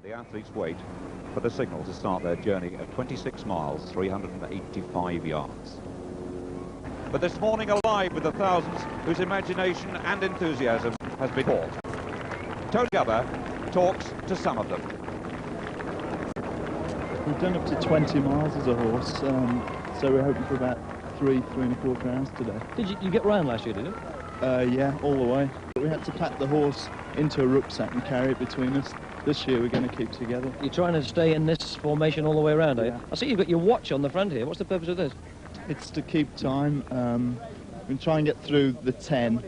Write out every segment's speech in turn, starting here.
The athletes wait for the signal to start their journey of 26 miles, 385 yards. But this morning alive with the thousands whose imagination and enthusiasm has been caught. Tony Gubber talks to some of them. We've done up to 20 miles as a horse, so we're hoping for about 3.25 hours today. Did you get round last year, did you? Yeah, all the way. But we had to pack the horse into a rucksack and carry it between us. This year we're going to keep together. You're trying to stay in this formation all the way around, are you? Yeah. I see you've got your watch on the front here. What's the purpose of this? It's to keep time. We'll try and get through the 10,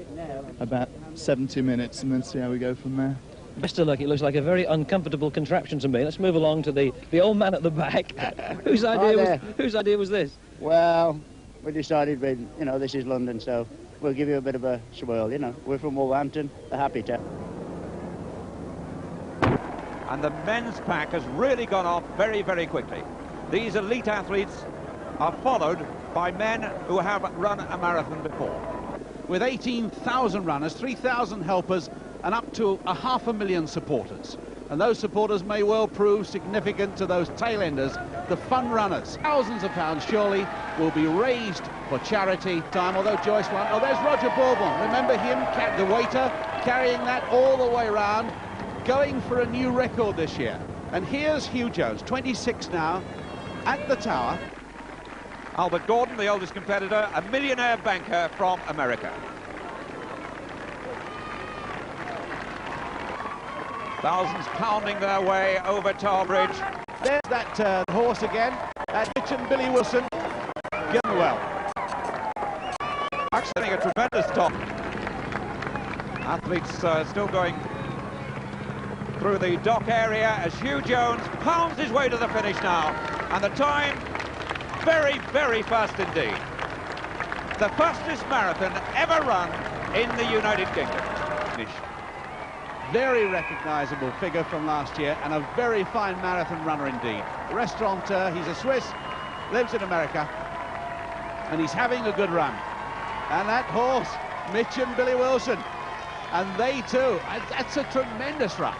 about 70 minutes, and then see how we go from there. Best of luck. It looks like a very uncomfortable contraption to me. Let's move along to the old man at the back. Whose idea was this? Well, we decided, this is London, so we'll give you a bit of a swirl, We're from Wolverhampton, the happy town. And the men's pack has really gone off very, very quickly. These elite athletes are followed by men who have run a marathon before. With 18,000 runners, 3,000 helpers, and up to 500,000 supporters. And those supporters may well prove significant to those tail-enders, the fun runners. Thousands of pounds, surely, will be raised for charity time, although Joyce won. Oh, there's Roger Bourbon. Remember him, the waiter, carrying that all the way around, going for a new record this year. And here's Hugh Jones, 26 now, at the Tower. Albert Gordon, the oldest competitor, a millionaire banker from America. Thousands pounding their way over Tower Bridge. There's that horse again, Mitch and Billy Wilson. Getting well. Actually, I think a tremendous top. Athletes still going through the dock area as Hugh Jones pounds his way to the finish now. And the time, very, very fast indeed. The fastest marathon ever run in the United Kingdom. Very recognisable figure from last year and a very fine marathon runner indeed. Restaurateur, he's a Swiss, lives in America, and he's having a good run. And that horse, Mitch and Billy Wilson, and they too, that's a tremendous run.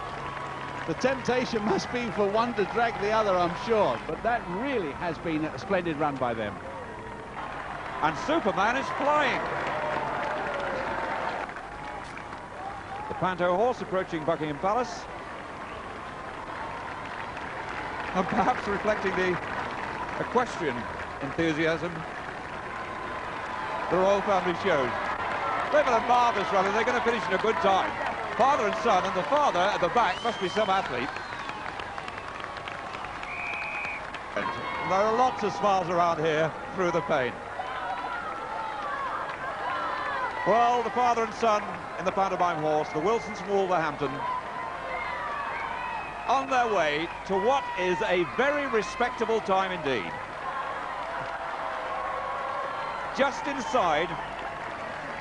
The temptation must be for one to drag the other, I'm sure, but that really has been a splendid run by them. And Superman is flying. The Panto horse approaching Buckingham Palace. And perhaps reflecting the equestrian enthusiasm the royal family shows. They've had a marvellous run and they're going to finish in a good time. Father and son, and the father at the back must be some athlete. And there are lots of smiles around here through the pain. Well, the father and son in the pantomime horse, the Wilsons from Wolverhampton, on their way to what is a very respectable time indeed. Just inside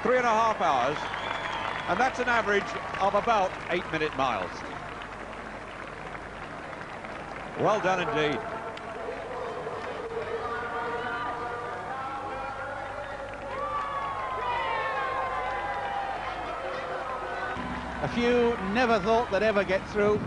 3.5 hours, and that's an average of about 8-minute miles. Well done indeed. A few never thought they'd ever get through.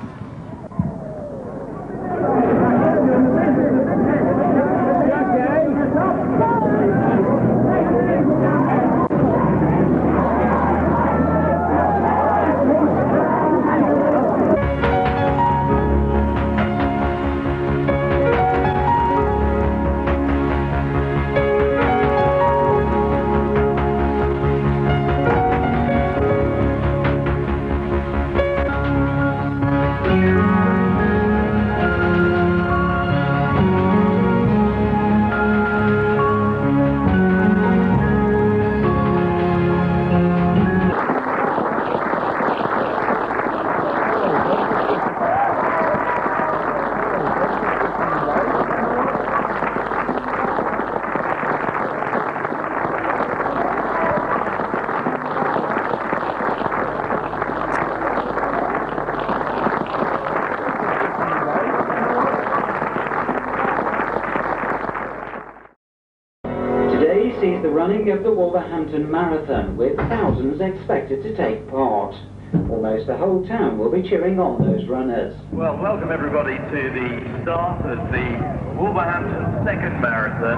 Sees the running of the Wolverhampton Marathon, with thousands expected to take part. Almost the whole town will be cheering on those runners. Well, welcome everybody to the start of the Wolverhampton Second Marathon.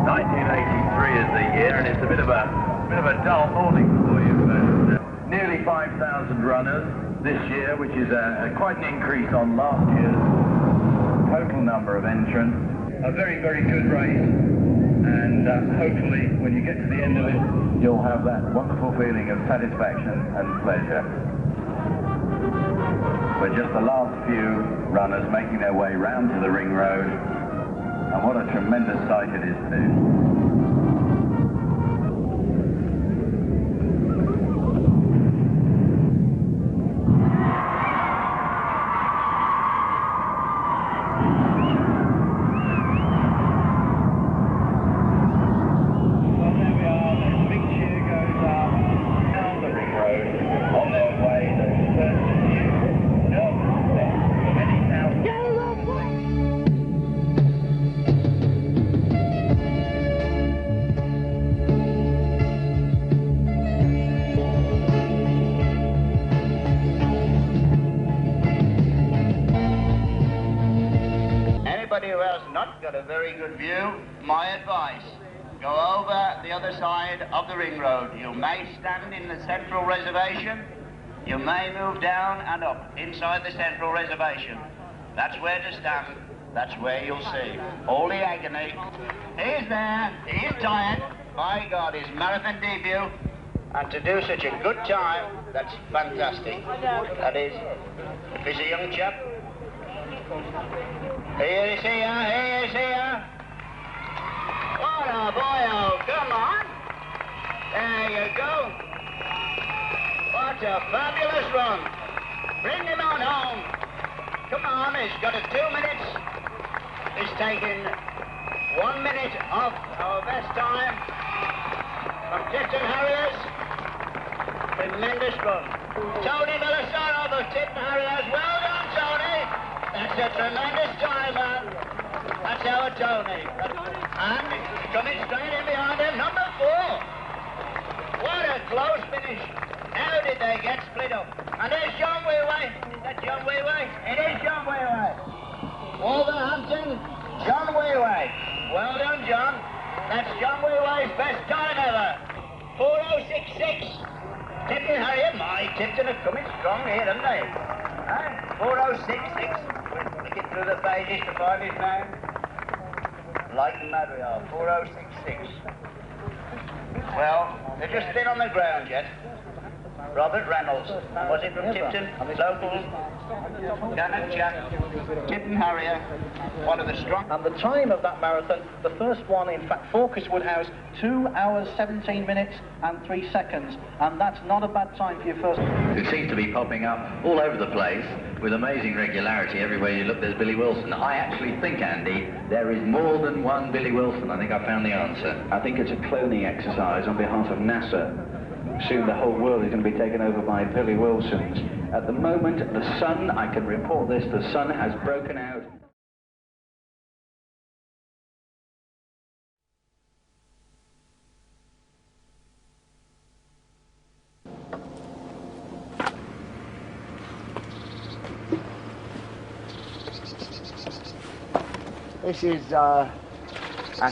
1983 is the year, and it's a bit of a dull morning for you. But, nearly 5,000 runners this year, which is quite an increase on last year's total number of entrants. A very, very good race, and hopefully when you get to the end of it, you'll have that wonderful feeling of satisfaction and pleasure. We're just the last few runners making their way round to the ring road, and what a tremendous sight it is too. Who has not got a very good view, my advice, go over the other side of the ring road. You may stand in the central reservation, you may move down and up inside the central reservation. That's where to stand, that's where you'll see all the agony. He's there, he's tired, my God, his marathon debut, and to do such a good time, that's fantastic. That is, if he's a young chap, here is here. What a boy, oh, come on. There you go. What a fabulous run. Bring him on home. Come on, he's got a 2 minutes. He's taken 1 minute off our best time from Tipton Harriers. Tremendous run. Tony Millisano of Tipton Harriers. Well done, Tony. That's a tremendous time, man. That's our Tony. And coming straight in behind him, number 4. What a close finish. How did they get split up? And there's John Wheelway. Is that John Wheelway? It is John Wheelway. Wolverhampton, John Wheelway. Well done, John. That's John Wheelway's best time ever. 4:06.6. Tipton Harrier. My Tipton are coming strong here, haven't they? 4:06.6. Looking through the pages to find his name. Like mad we are. 4:06.6. Well, they've just been on the ground yet. Robert Reynolds, was it from Tipton? Local Cannon Jack, Tipton Harrier, one of the strong. And the time of that marathon, the first one, in fact, Fawcus Woodhouse, 2 hours, 17 minutes and 3 seconds. And that's not a bad time for your first. Who seems to be popping up all over the place with amazing regularity. Everywhere you look, there's Billy Wilson. I actually think, Andy, there is more than one Billy Wilson. I think I found the answer. I think it's a cloning exercise on behalf of NASA. Soon the whole world is going to be taken over by Billy Wilsons. At the moment, the sun, I can report this, the sun has broken out. This is our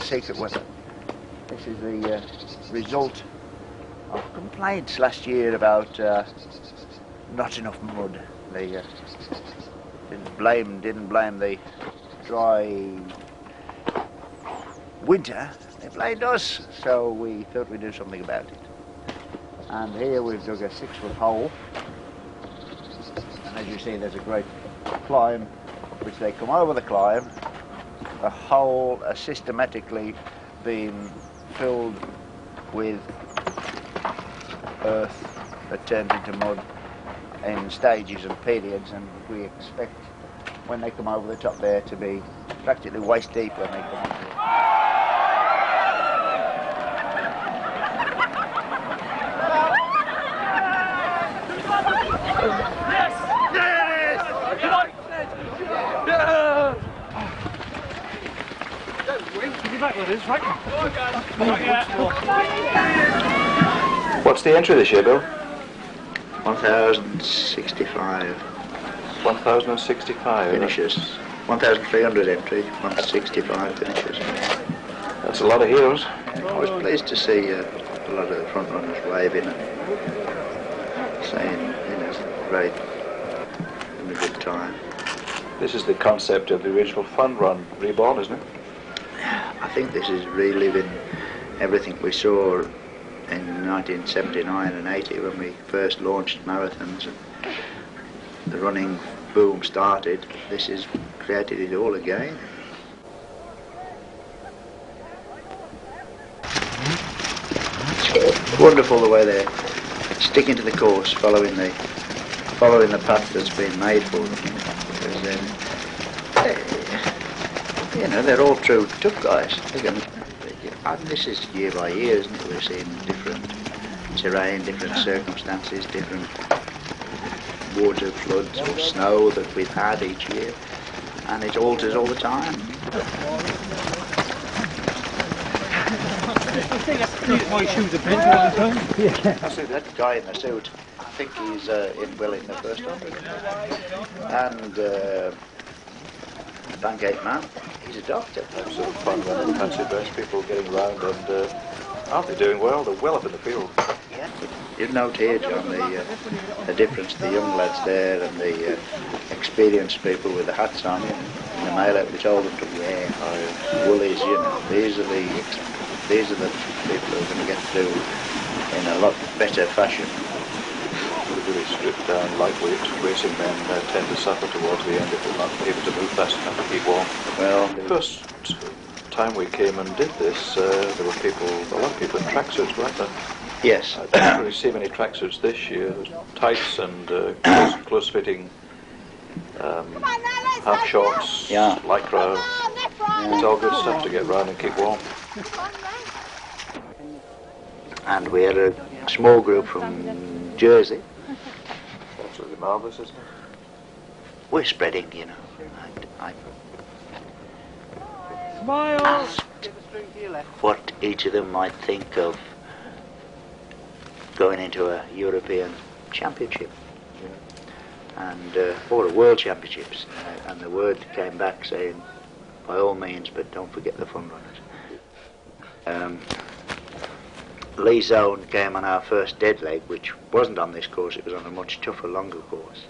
secret weapon. This is the result of complaints last year about not enough mud. They didn't blame the dry winter. They blamed us, so we thought we'd do something about it. And here we've dug a 6-foot hole, and as you see, there's a great climb, which they come over the climb. The hole has systematically been filled with earth that turns into mud in stages and periods, and we expect when they come over the top there to be practically waist deep when they come over. What's the entry this year, Bill? 1,065 1,065 finishes. 1,300 entries, 165 finishes. That's a lot of heroes. I was pleased to see a lot of the front runners waving and saying, you know, great, having a good time. This is the concept of the original fun run reborn, isn't it? I think this is reliving everything we saw in 1979 and 80 when we first launched marathons and the running boom started. This has created it all again. It's wonderful the way they're sticking to the course, following the path that's been made for them. Because you know, they're all true tough guys. And this is year by year, isn't it? We're seeing different terrain, different circumstances, different water floods or snow that we've had each year, and it alters all the time. My shoes are bent all the time. I see that guy in the suit. I think he's in the first 100. And Pancake Man, he's a doctor. Absolute fun running, fancy dress, people getting round and aren't they doing well? They're well up in the field. Yeah. You note here, John, the difference, the young lads there and the experienced people with the hats on in the mail out we told them to wear. Woolies, you know, these are the people who are going to get through in a lot better fashion. The really stripped down, lightweight racing men tend to suffer towards the end if they're not able to move fast enough to keep warm. Well, the first time we came and did this, there were a lot of people in tracksuits, weren't there? Yes. I didn't really see many tracksuits this year. There's tights and close-fitting half shorts, lycra. It's all good stuff to get round and keep warm. And we had a small group from Jersey. Absolutely marvellous, isn't it? We're spreading, you know. I asked what each of them might think of going into a European championship and or a world championships, and the word came back saying, by all means, but don't forget the fun runners. Lee Zone came on our first dead leg, which wasn't on this course, it was on a much tougher, longer course.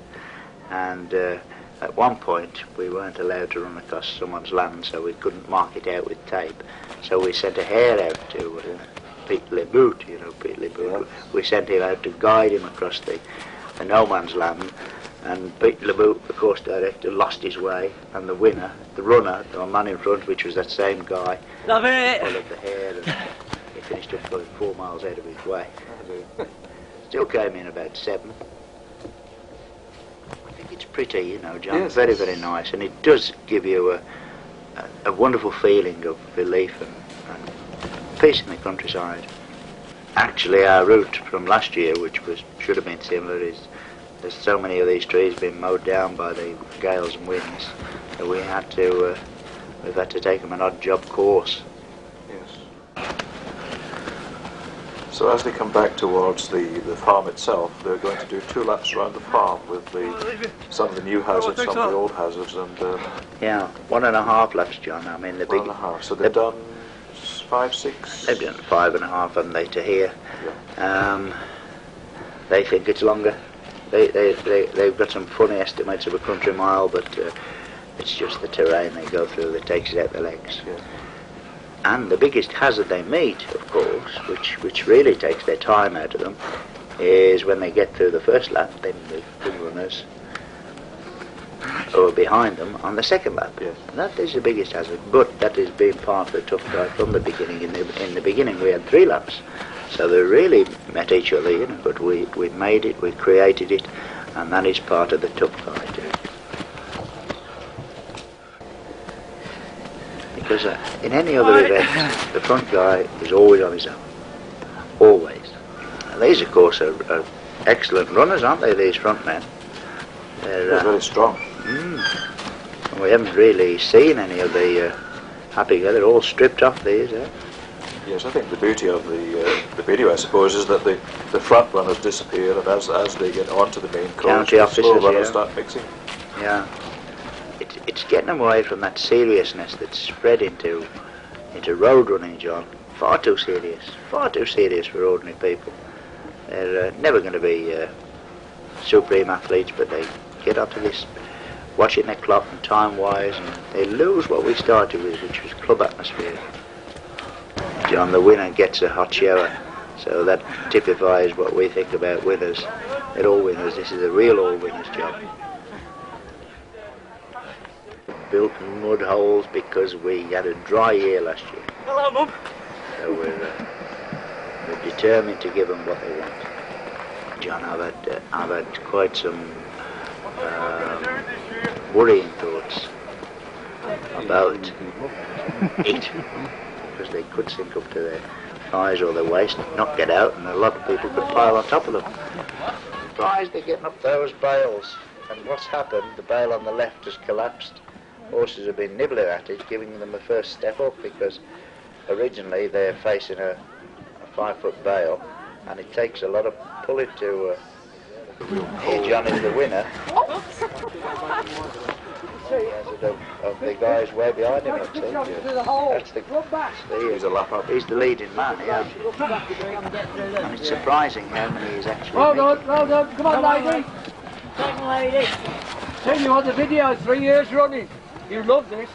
And at one point we weren't allowed to run across someone's land, so we couldn't mark it out with tape. So we sent a hare out to Pete LeBoot, you know, Pete LeBoot. We sent him out to guide him across the no man's land, and Pete LeBoot, the course director, lost his way, and the winner, the runner, the man in front, which was that same guy, love it, followed the hare, and he finished up going 4 miles out of his way. Still came in about 7. I think it's pretty, you know, John. Yes, very, very nice, and it does give you a wonderful feeling of relief and peace in the countryside. Actually, our route from last year, which should have been similar, is there's so many of these trees being mowed down by the gales and winds that we've had to take them an odd job course. Yes. So as they come back towards the farm itself, they're going to do 2 laps around the farm with some of the new hazards, some of the old hazards, and yeah, 1.5 laps, John. I mean, the big 1.5. So they've done 5, 6. They've done 5.5, haven't they, to here? Yeah. They think it's longer. They've got some funny estimates of a country mile, but it's just the terrain they go through that takes it out the legs. Yeah. And the biggest hazard they meet, of course, which really takes their time out of them, is when they get through the first lap, then the runners who are behind them on the second lap. Yes. And that is the biggest hazard, but that has been part of the tough guide from the beginning. In the beginning we had 3 laps, so they really met each other, you know, but we made it, we created it, and that is part of the tough guide. Because in any other event, the front guy is always on his own. Always. And these, of course, are excellent runners, aren't they, these front men? They're very strong. We haven't really seen any of the happy guys. They're all stripped off these. Yes, I think the beauty of the video, I suppose, is that the front runners disappear, and as they get onto the main course, the slow runners start mixing. Yeah. It's getting them away from that seriousness that's spread into road running, John. Far too serious for ordinary people. They're never going to be supreme athletes, but they get onto this, watching their clock and time-wise, and they lose what we started with, which was club atmosphere. John, the winner gets a hot shower, so that typifies what we think about winners. They're all winners. This is a real all-winners job. Built mud holes because we had a dry year last year. Hello, Mum. So we're determined to give them what they want. John, I've had quite some worrying thoughts about it, because they could sink up to their thighs or their waist, not get out, and a lot of people could pile on top of them. Surprised they're getting up those bales, and what's happened, the bale on the left has collapsed. Horses have been nibbling at it, giving them a first step up, because originally they're facing a 5-foot bale, and it takes a lot of pulling to... Here John is the winner. Of the guys way behind him, I'd say. He's a lap up. He's the leading man, yeah. And it's surprising how many he's actually Well done. Come on, lady. Second lady. Seen you on the video 3 years running. You love this.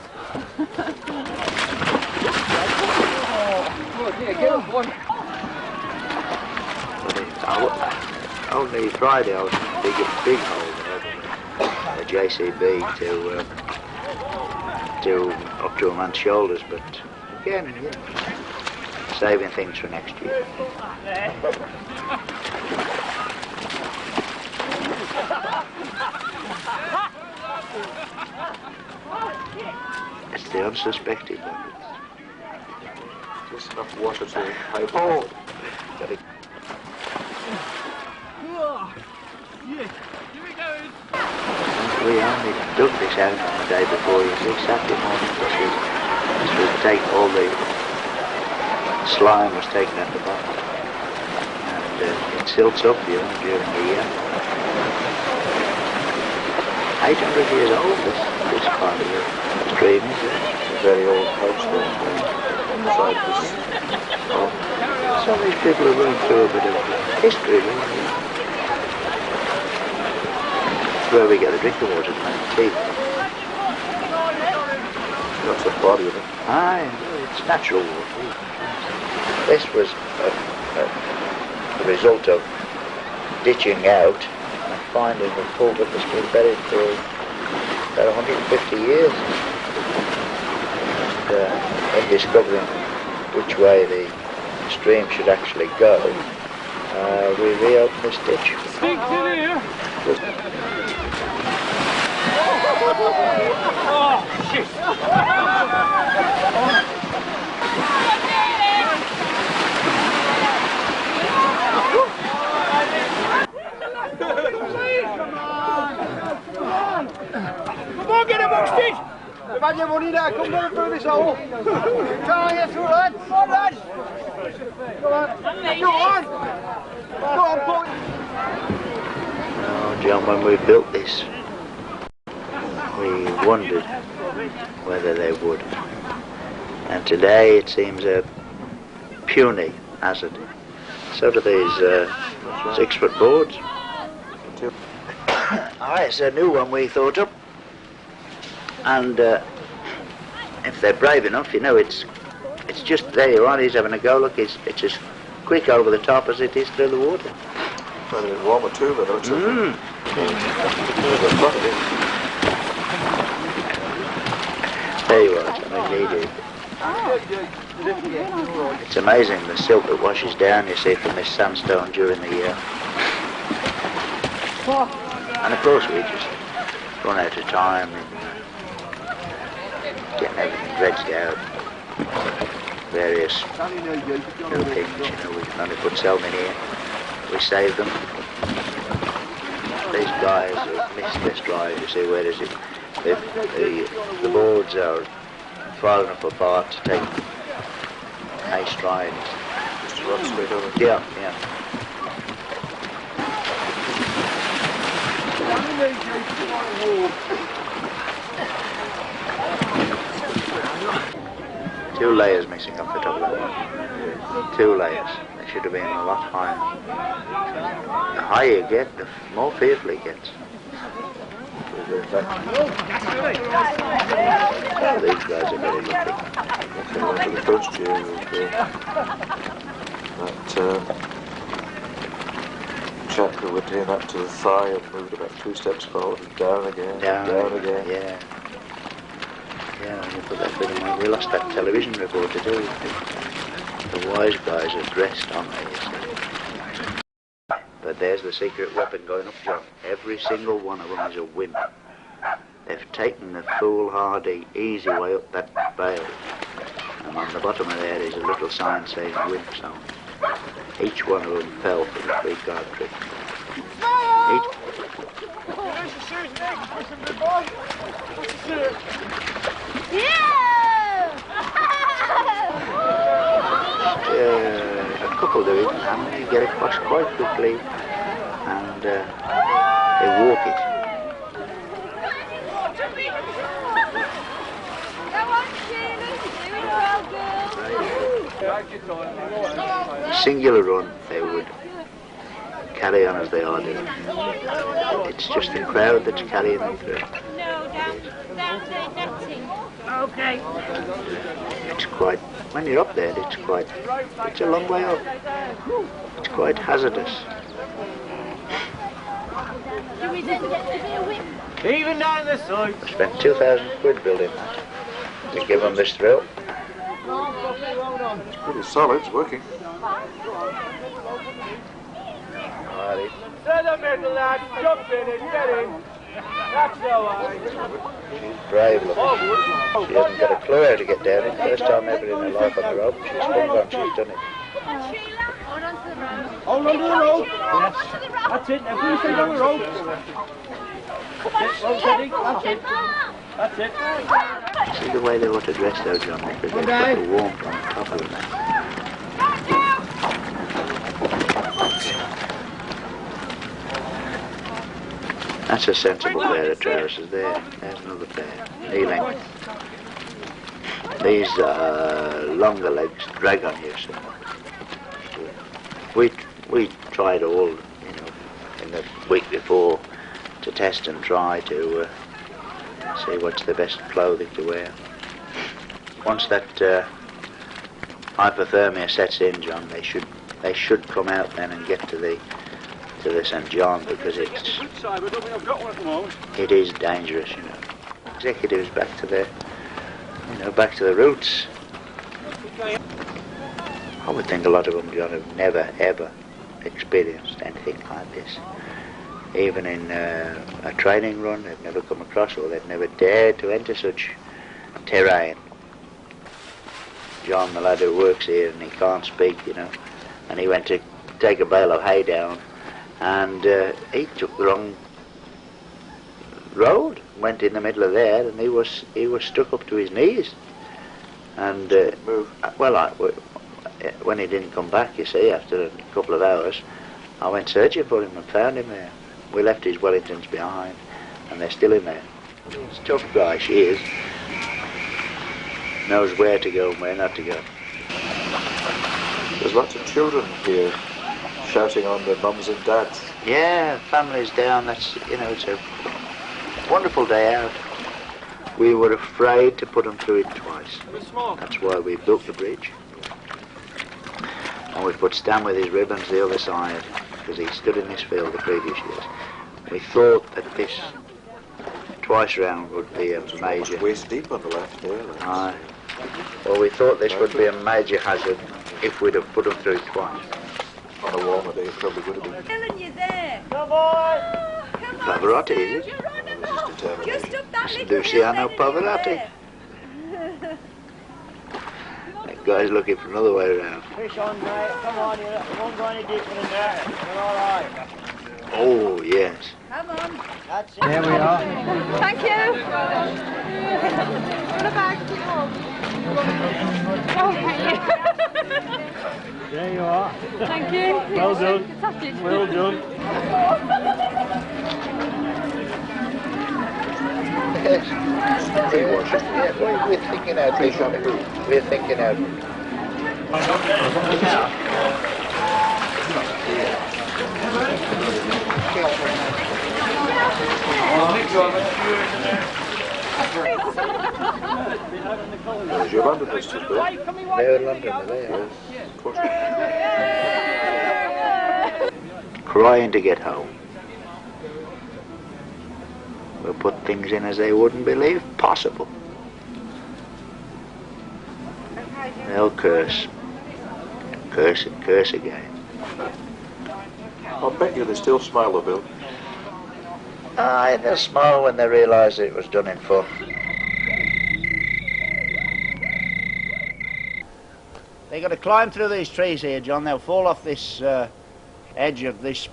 Oh, dear, get up one. Only Friday I was in a big hole there, a JCB to up to a man's shoulders, but again and again, saving things for next year. It's the unsuspected one. Just enough water to hide. Oh! We only dug this out on the day before, you see, Saturday morning. This was taken, all the slime was taken at the bottom, and it silts up, you know, during the year. 800 years old, this part of the stream, is it? It's a very old house there, inside this. Oh. So these people are running through a bit of history, really. Where we get the drinking water to make tea. That's the body of it. Aye, it's natural water. This was the result of ditching out and finding the culvert that's been buried for about 150 years. And in discovering which way the stream should actually go, we reopened this ditch. Stinks in here. Oh, shit. Come on, get him boxed in. We've had your money now. Come down through this hole. Try and get through, lads. Come on, lads. Go on. Go on, boy. Oh, John, when we built this, we wondered whether they would. And today it seems a puny hazard. So do these 6-foot boards. Alright, it's a new one we thought up. And if they're brave enough, you know, it's just, there you are, he's having a go. Look, it's as quick over the top as it is through the water. Well, it's warmer too, but it's there you are, something it's amazing the silt that washes down, you see, from this sandstone during the year. And of course we just run out of time and getting everything dredged out. Various new things, you know, we can only put salmon here. We save them. These guys have missed this drive, you see, where is it? The boards are far enough apart to take a stride. Just to run straight over. Yeah, yeah. Two layers missing off the top of that. 2 layers. They should have been a lot higher. The higher you get, the more fearful it gets. These guys are very lucky. Okay, on to the first year that chap who went in up to the thigh and moved about 2 steps forward and down again, down again. Yeah. Yeah, you put that film on. We lost that television reporter too. The wise guys are dressed, aren't they, you see? But there's the secret weapon going up, John. Every single one of them is a wimp. They've taken the foolhardy, easy way up that bale. And on the bottom of there is a little sign saying wimp zone. Each one of them fell for the 3-card trick. A couple do it, and they get across quite quickly, and they walk it. Singular run, they would carry on as they are doing. It's just the crowd that's carrying them through. Okay. It's quite, when you're up there, it's a long way up. It's quite hazardous. Even down the side. I spent 2,000 quid building that to give them this thrill. It's pretty solid, it's working. Alrighty. To the middle, lad. Jump in and get in. That's the way. She's brave looking. She hasn't got a clue how to get down it. First time ever in her life on the rope. She's sprung on, she's done it. Hold on to the rope. Yes. That's it. Now please stay on the rope. That's it. Steady. That's it. That's it. See the way they want to dress though, John, because they've got the warmth on top of them. That's a sensible pair of trousers there. There's another pair. Knee length. These longer legs drag on you so much. We tried all, in the week before to test and try to see what's the best clothing to wear. Once that hypothermia sets in, John, they should come out then and get to the St. John, because it is dangerous, Executives back to the roots. I would think a lot of them, John, have never ever experienced anything like this. Even in a training run, they've never come across, or they've never dared to enter such terrain. John, the lad who works here, and he can't speak, and he went to take a bale of hay down, and he took the wrong road, went in the middle of there, and he was stuck up to his knees. And when he didn't come back, you see, after a couple of hours, I went searching for him and found him there. We left his Wellingtons behind, and they're still in there. It's a tough guy, she is. Knows where to go and where not to go. There's lots of children here shouting on their mums and dads. Yeah, families down, that's, it's a wonderful day out. We were afraid to put them through it twice. That's why we built the bridge. And we put Stan with his ribbons the other side, because he stood in this field the previous years. We thought that this twice round would be a major... Waist deep on the left here. Aye. Well, we thought this would be a major hazard if we'd have put them through twice. On a warmer day, it probably would have been. Killing you there. Come on. Pavarotti, is it? Just up that little Luciano Pavarotti. That guy's looking for another way around. Fish on, mate. Come on, you won't go any deeper than that. You're all right. Oh, yes. Come on. That's it. There we are. Thank you. What about you? Oh, thank you. There you are. Thank you. Well done. Fantastic. Well done. We're thinking out this. We're thinking out. There's your London visitors, Bill. They're in London, are they? Of course. Crying to get home. We'll put things in as they wouldn't believe possible. They'll curse. Curse and curse again. I'll bet you they still smile, though, Bill. Aye, they'll smile when they realise that it was done in fun. They've got to climb through these trees here, John. They'll fall off this edge of this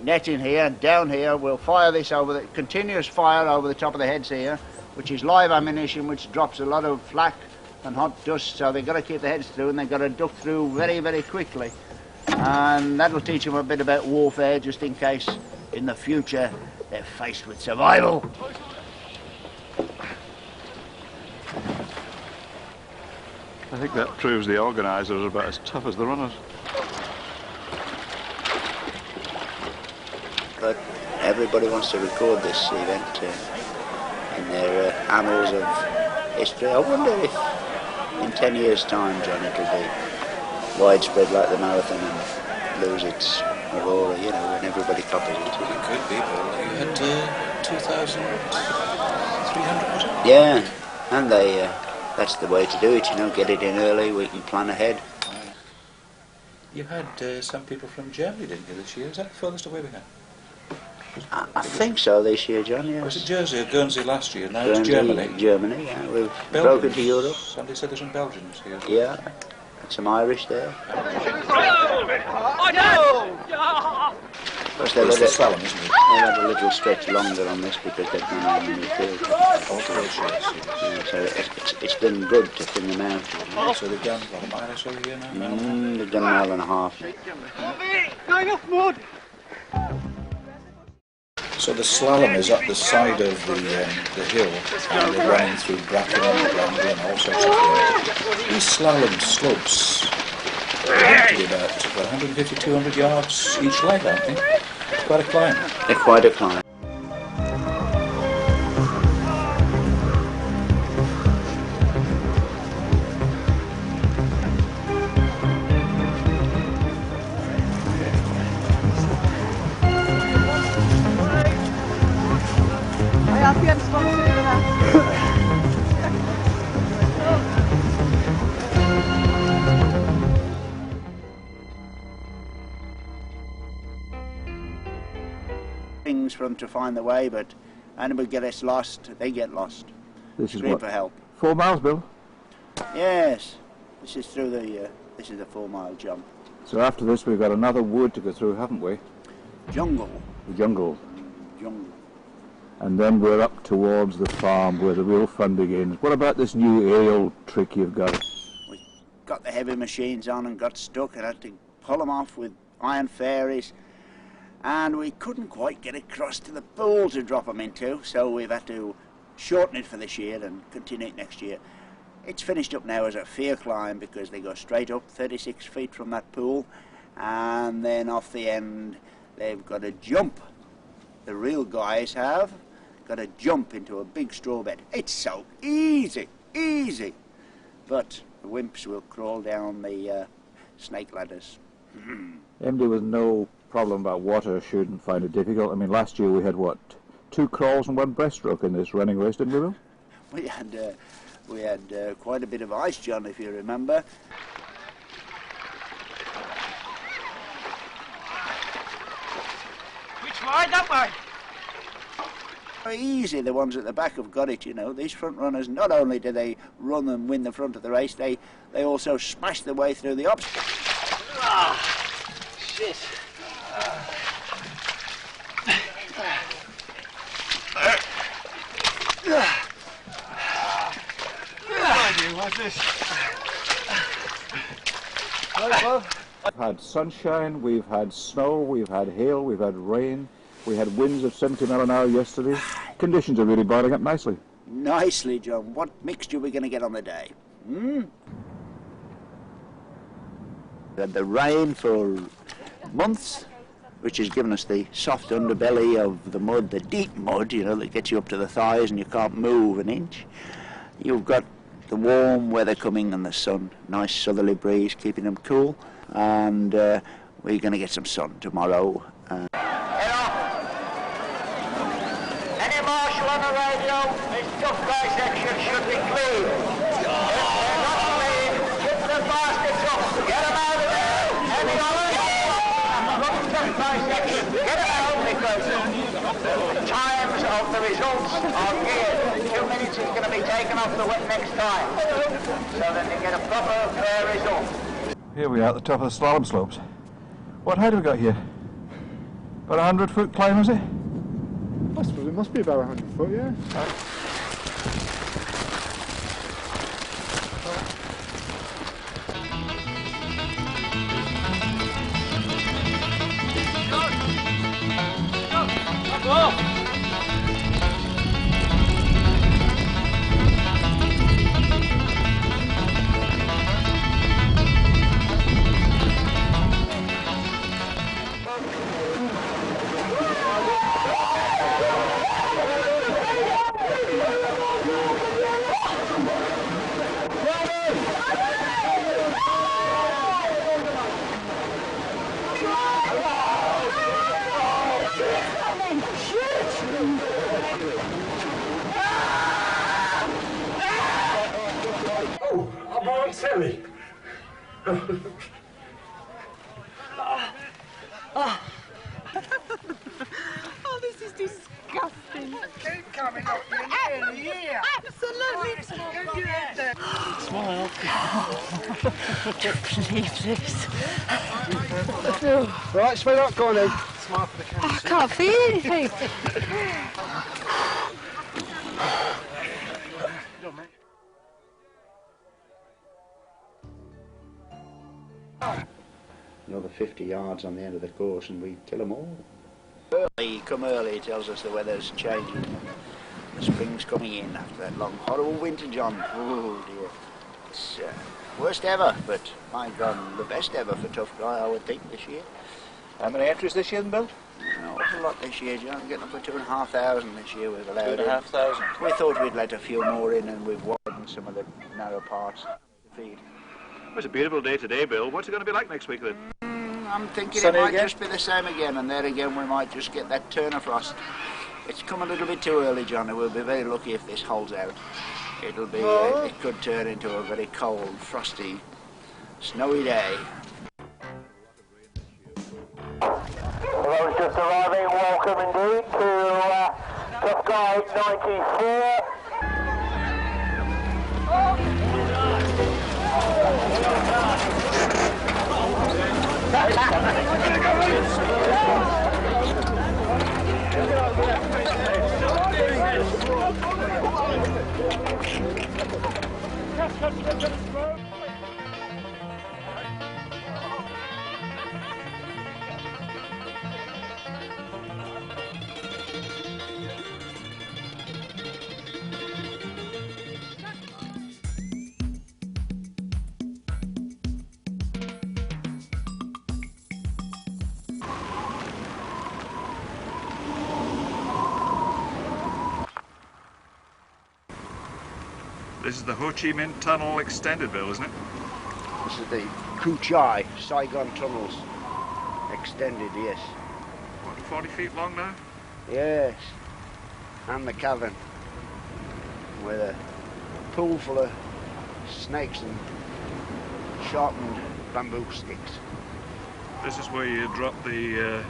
netting here, and down here we'll fire this over the continuous fire over the top of the heads here, which is live ammunition, which drops a lot of flak and hot dust, so they've got to keep their heads through, and they've got to duck through very, very quickly. And that'll teach them a bit about warfare, just in case in the future they're faced with survival. I think that proves the organisers are about as tough as the runners. But everybody wants to record this event in their annals of history. I wonder if in 10 years' time, John, it'll be widespread like the marathon and lose its aurora, you know, when everybody copies it. It could be, Bill. You had 2,300, was it? Yeah, and that's the way to do it, you know, get it in early, we can plan ahead. You had some people from Germany, didn't you, this year? Is that the furthest away we had? I think so this year, John, yes. Was it Jersey or Guernsey last year? Now Guernsey, it's Germany. Germany, yeah. We've Belgians. broken to Europe. Somebody said there's some Belgians here. Yeah, and some Irish there. Of course, they've It's had the slalom, isn't it? They've had a little stretch longer on this because they've been out in the field. So it's been good to thin them out. So they've done, what, a mile or so here now? They've done a mile and a half. Not enough mud. So the slalom is up the side of the hill, and they're running through bracken and bramble and all sorts of things. These slalom slopes have to be about 150, 200 yards each leg, aren't they? Quite a climb. They're quite a climb. Things for them to find the way, but anybody gets lost, they get lost. This is Scream what? for help. 4 miles, Bill? Yes, this is through the. This is a 4-mile jump. So after this we've got another wood to go through, haven't we? Jungle. The jungle. Jungle. And then we're up towards the farm where the real fun begins. What about this new aerial trick you've got? We got the heavy machines on and got stuck and had to pull them off with iron fairies. And we couldn't quite get across to the pool to drop them into, so we've had to shorten it for this year and continue it next year. It's finished up now as a fear climb because they go straight up 36 feet from that pool, and then off the end they've got to jump. The real guys have got to jump into a big straw bed. It's so easy, easy. But the wimps will crawl down the snake ladders. MD with no problem about water shouldn't find it difficult. I mean, last year we had, what, 2 crawls and 1 breaststroke in this running race, didn't we, Bill? We had quite a bit of ice, John, if you remember. Which way? That way. Very easy, the ones at the back have got it, you know. These front runners, not only do they run and win the front of the race, they also smash their way through the obstacles. Ah, shit. What's this? We've had sunshine, we've had snow, we've had hail, we've had rain, we had winds of 70 mile an hour yesterday. Conditions are really boiling up nicely. Nicely, John. What mixture are we going to get on the day? We had the rain for months, which has given us the soft underbelly of the mud, the deep mud, you know, that gets you up to the thighs and you can't move an inch. You've got the warm weather coming and the sun, nice southerly breeze keeping them cool, and we're going to get some sun tomorrow. Any marshal on the radio, this tough guy section should be clean. If they're not clean, get the bastards up, get them out of there. Any tough guy section, get them out, because the times of the results are geared. 2 minutes is going to be taken off the whip next time, so that they get a proper, fair result. Here we are at the top of the slalom slopes. What height have we got here? About 100-foot climb, is it? I suppose it must be about 100 foot, yeah. Oh, I'm on telly. Oh, this is disgusting. Keep coming up, you're nearly here. Absolutely. Smile. Don't believe this. Right, sweetheart, go on then. Smile for the camera. I can't feel anything. Another 50 yards on the end of the course and we kill them all. Early, come early, tells us the weather's changing. The spring's coming in after that long, horrible winter, John. Oh dear. It's worst ever, but my God, the best ever for Tough Guy, I would think, this year. How many entries this year, Bill? An awful lot this year, John. Getting up to 2,500 this year we've allowed 2,500. We thought we'd let a few more in and we've widened some of the narrow parts to feed. Well, it's a beautiful day today, Bill. What's it going to be like next week, then? I'm thinking Sunny it might again? just be the same again, and there again we might just get that turn of frost. It's come a little bit too early, John, and we'll be very lucky if this holds out. It'll be, it could turn into a very cold, frosty, snowy day. For those just arriving, welcome indeed to Tough Guy 94. This is the Ho Chi Minh Tunnel extended, Bill, isn't it? This is the Khu Chai Saigon tunnels extended, yes. What, 40 feet long now? Yes. And the cavern with a pool full of snakes and sharpened bamboo sticks. This is where you drop the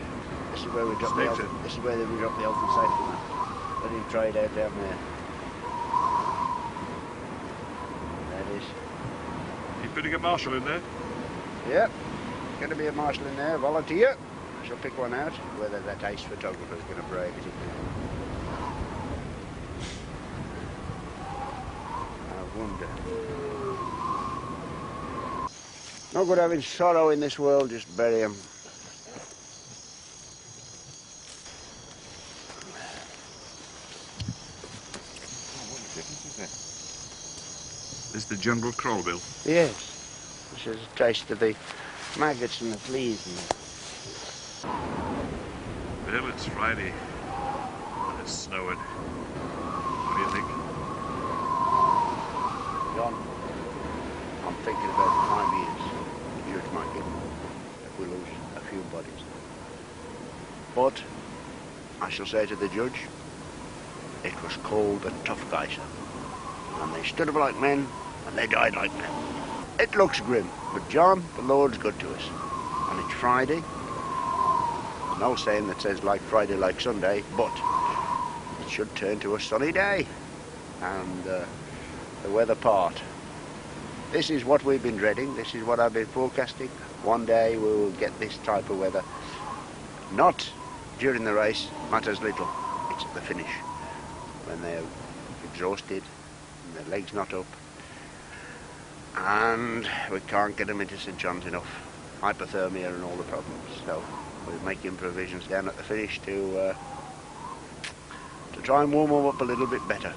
This is where we drop snakes the in. This is where we drop the health and safety man. Let him try it out down there. That is. You putting a marshal in there? Yep. Going to be a marshal in there, volunteer. I shall pick one out. Whether that ace photographer's going to brave it. I wonder. No good having sorrow in this world, just bury him. This is the jungle crawlbill? Yes. This is a taste of the maggots and the fleas and Bill, it's Friday. And it's snowing. What do you think? John, I'm thinking about 5 years. The judge might get if we lose a few bodies. But I shall say to the judge, it was cold and tough guys. And they stood up like men, and they died like men. It looks grim, but John, the Lord's good to us. And it's Friday. No saying that says like Friday, like Sunday, but it should turn to a sunny day. And the weather part. This is what we've been dreading. This is what I've been forecasting. One day we will get this type of weather. Not during the race, matters little. It's at the finish, when they're exhausted and their legs not up. And we can't get them into St John's enough. Hypothermia and all the problems. So we're making provisions down at the finish to try and warm them up a little bit better.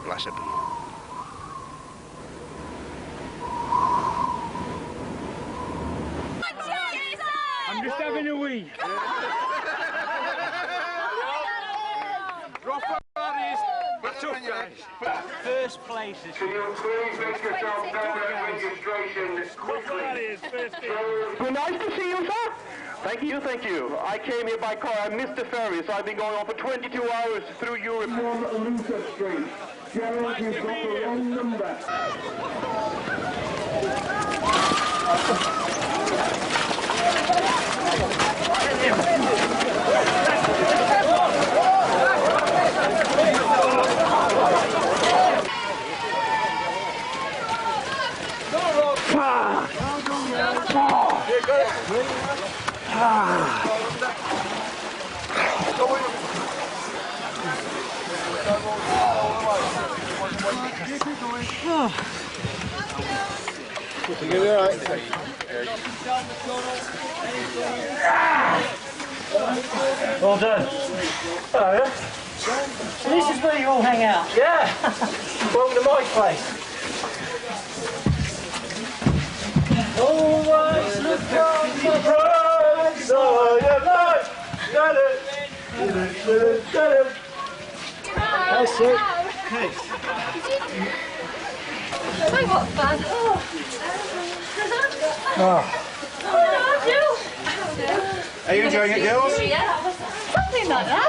Glass of beer. I'm just having a wee. Drop bodies, but tough guys. First places. Can you please make yourself down at registration quickly? Good nice to see you, sir. Thank you, thank you. I came here by car. I missed the ferry, so I've been going on for 22 hours through Europe. On Luther Street. Gerald, you've got the wrong number. Well done. Hello. So this is where you all hang out? Yeah. Welcome to my place. Always look on the bright side of life. That's it. Okay. Oh, what fun. Oh. Are you enjoying it, girls? Yeah, something like that.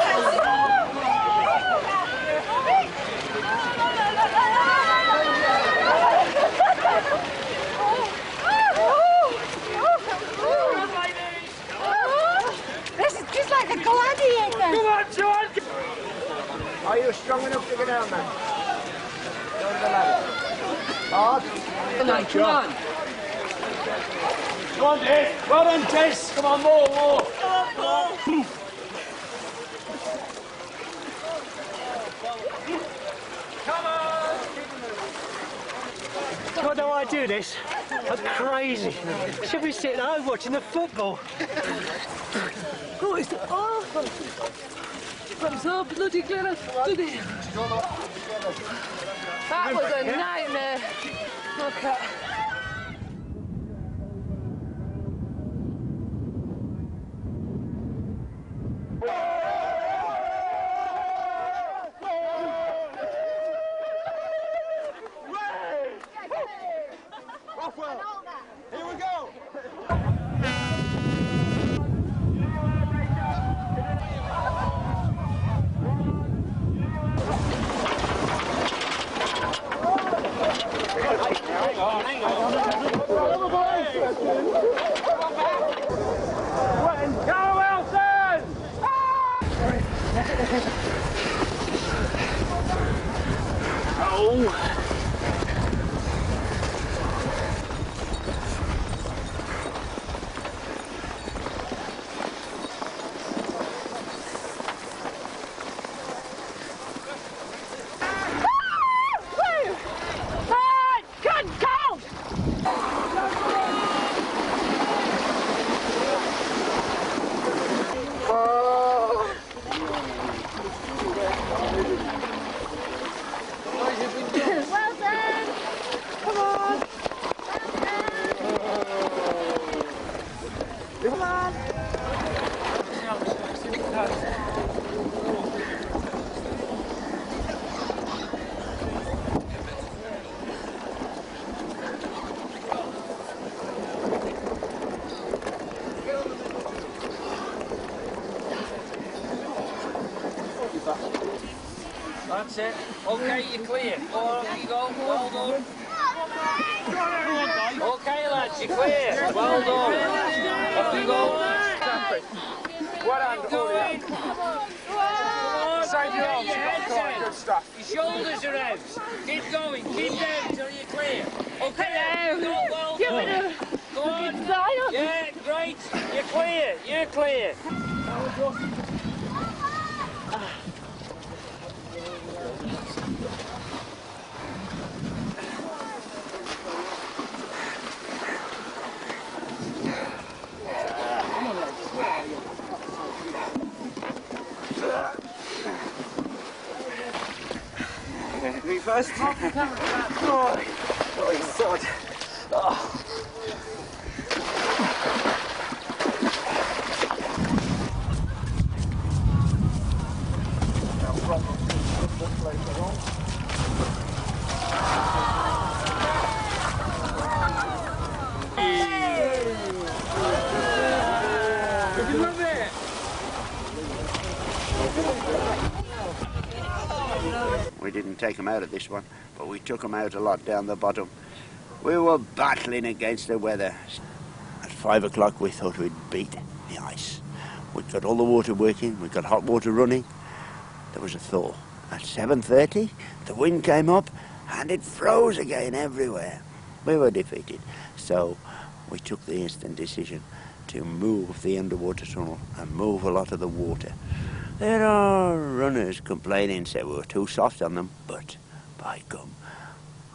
This is just like the gladiator. Come on, John! Are you strong enough to get down there? Down the ladder. Hard. Come on, come on. Come on, Des. Well done, Des. Come on, more. Come on. God, do I do this? I'm crazy. Should be sitting at home watching the football. Oh, it's awful. I'm so bloody glad I stood it. That was a nightmare. Okay. Here we go. That's it. Okay, you're clear. Go on, you go. Well done. Okay, lads, you're clear. Well done. Off you go. One hand, Going. Come on. Save your arms, good stuff. Your shoulders are out. Keep going. Keep down until you're clear. Okay, go. Well done. Go on. Yeah, great. You're clear. You're clear. Me first. Oh, you sod. Oh. Did you love it? We didn't take them out of this one, but we took them out a lot down the bottom. We were battling against the weather. At 5 o'clock we thought we'd beat the ice. We'd got all the water working, we'd got hot water running. There was a thaw. At 7:30 the wind came up and it froze again everywhere. We were defeated. So we took the instant decision to move the underwater tunnel and move a lot of the water. There are runners complaining, say we were too soft on them, but by gum,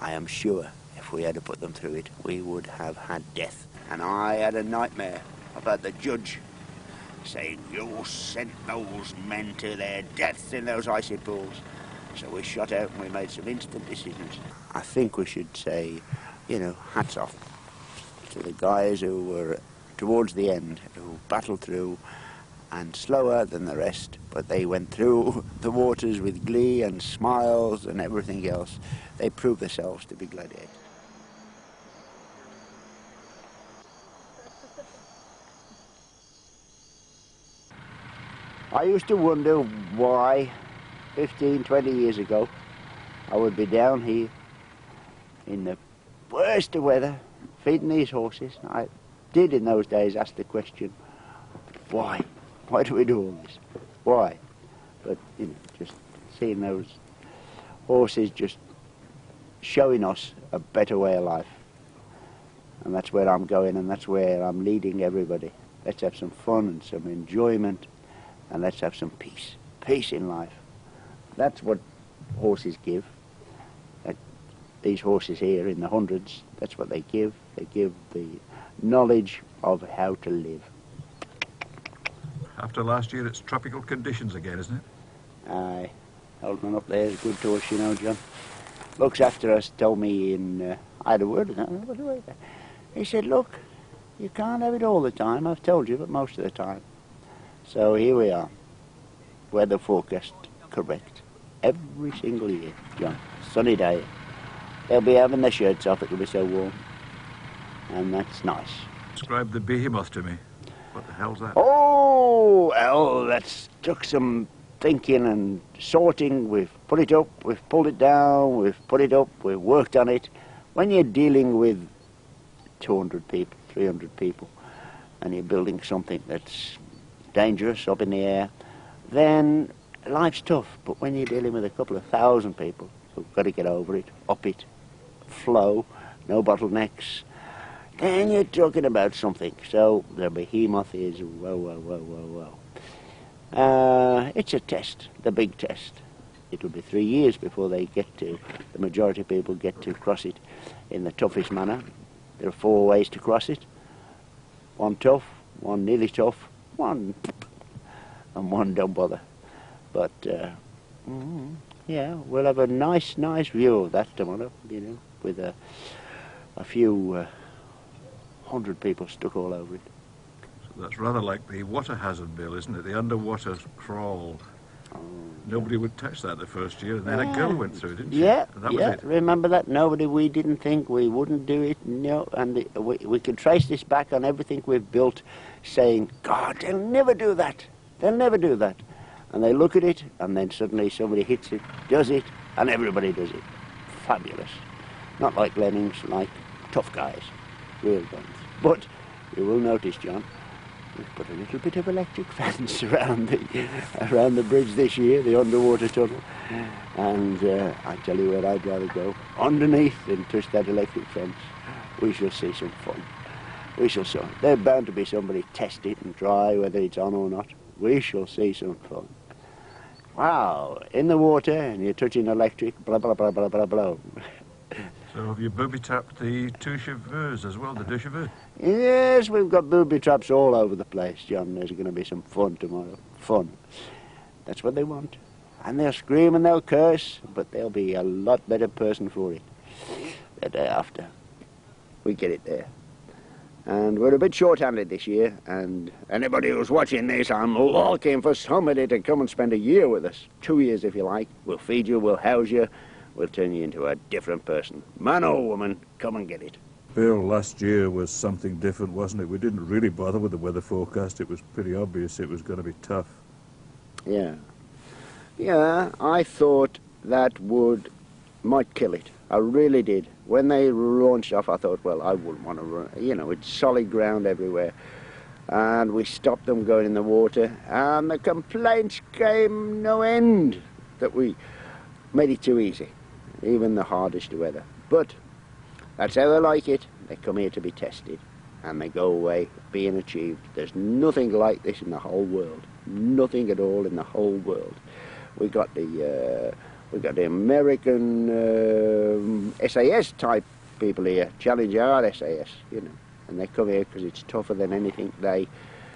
I am sure if we had to put them through it, we would have had death. And I had a nightmare about the judge saying, you sent those men to their deaths in those icy pools. So we shot out and we made some instant decisions. I think we should say, you know, hats off to the guys who were towards the end, who battled through, and slower than the rest, but they went through the waters with glee and smiles and everything else. They proved themselves to be gladiators. I used to wonder why 15, 20 years ago I would be down here in the worst of weather feeding these horses. I did in those days ask the question, why? Why do we do all this? Why? But, you know, just seeing those horses just showing us a better way of life. And that's where I'm going and that's where I'm leading everybody. Let's have some fun and some enjoyment and let's have some peace. Peace in life. That's what horses give. These horses here in the hundreds, that's what they give. They give the knowledge of how to live. After last year, it's tropical conditions again, isn't it? Aye. Oldman up there is good to us, you know, John. Looks after us, told me in... I had a word with him. He said, look, you can't have it all the time. I've told you, but most of the time. So here we are. Weather forecast correct. Every single year, John. Sunny day. They'll be having their shirts off, it'll be so warm. And that's nice. Describe the behemoth to me. What the hell's that? Oh, well, that's took some thinking and sorting. We've put it up, we've pulled it down, we've put it up, we've worked on it. When you're dealing with 200 people, 300 people, and you're building something that's dangerous up in the air, then life's tough. But when you're dealing with a couple of thousand people who've got to get over it, up it, flow, no bottlenecks, then you're talking about something. So the behemoth is whoa. It's a test, the big test. It'll be 3 years before they get to, the majority of people get to cross it in the toughest manner. There are 4 ways to cross it. One tough, one nearly tough, one and one don't bother. But yeah, we'll have a nice view of that tomorrow, you know, with a few 100 people stuck all over it. So that's rather like the water hazard bill, isn't it? The underwater crawl. Oh, nobody would touch that the first year, and then a girl went through, didn't she? Yeah, and that was it. Remember that? We didn't think we wouldn't do it, no, and we can trace this back on everything we've built, saying, God, they'll never do that. They'll never do that. And they look at it, and then suddenly somebody hits it, does it, and everybody does it. Fabulous. Not like lemmings, like tough guys, real guns. But you will notice, John, we've put a little bit of electric fence around the bridge this year, the underwater tunnel. And I tell you where I'd rather go, underneath than touch that electric fence. We shall see some fun. We shall see. There's bound to be somebody test it and try whether it's on or not. We shall see some fun. Wow, in the water and you're touching electric, blah, blah, blah, blah, blah, blah. So have you booby-trapped the two chauffeurs as well, the deux chauffeurs? Yes, we've got booby traps all over the place, John. There's going to be some fun tomorrow. Fun. That's what they want. And they'll scream and they'll curse, but they'll be a lot better person for it the day after. We get it there. And we're a bit short-handed this year, and anybody who's watching this, I'm looking for somebody to come and spend a year with us. 2 years if you like. We'll feed you, we'll house you, we'll turn you into a different person. Man or woman, come and get it. Bill, last year was something different, wasn't it? We didn't really bother with the weather forecast. It was pretty obvious it was going to be tough. Yeah. Yeah, I thought that might kill it. I really did. When they launched off, I thought, well, I wouldn't want to run. You know, it's solid ground everywhere. And we stopped them going in the water, and the complaints came no end that we made it too easy, even the hardest weather. But that's how they like it. They come here to be tested, and they go away being achieved. There's nothing like this in the whole world. Nothing at all in the whole world. We got the American SAS type people here, challenge our SAS, you know, and they come here because it's tougher than anything they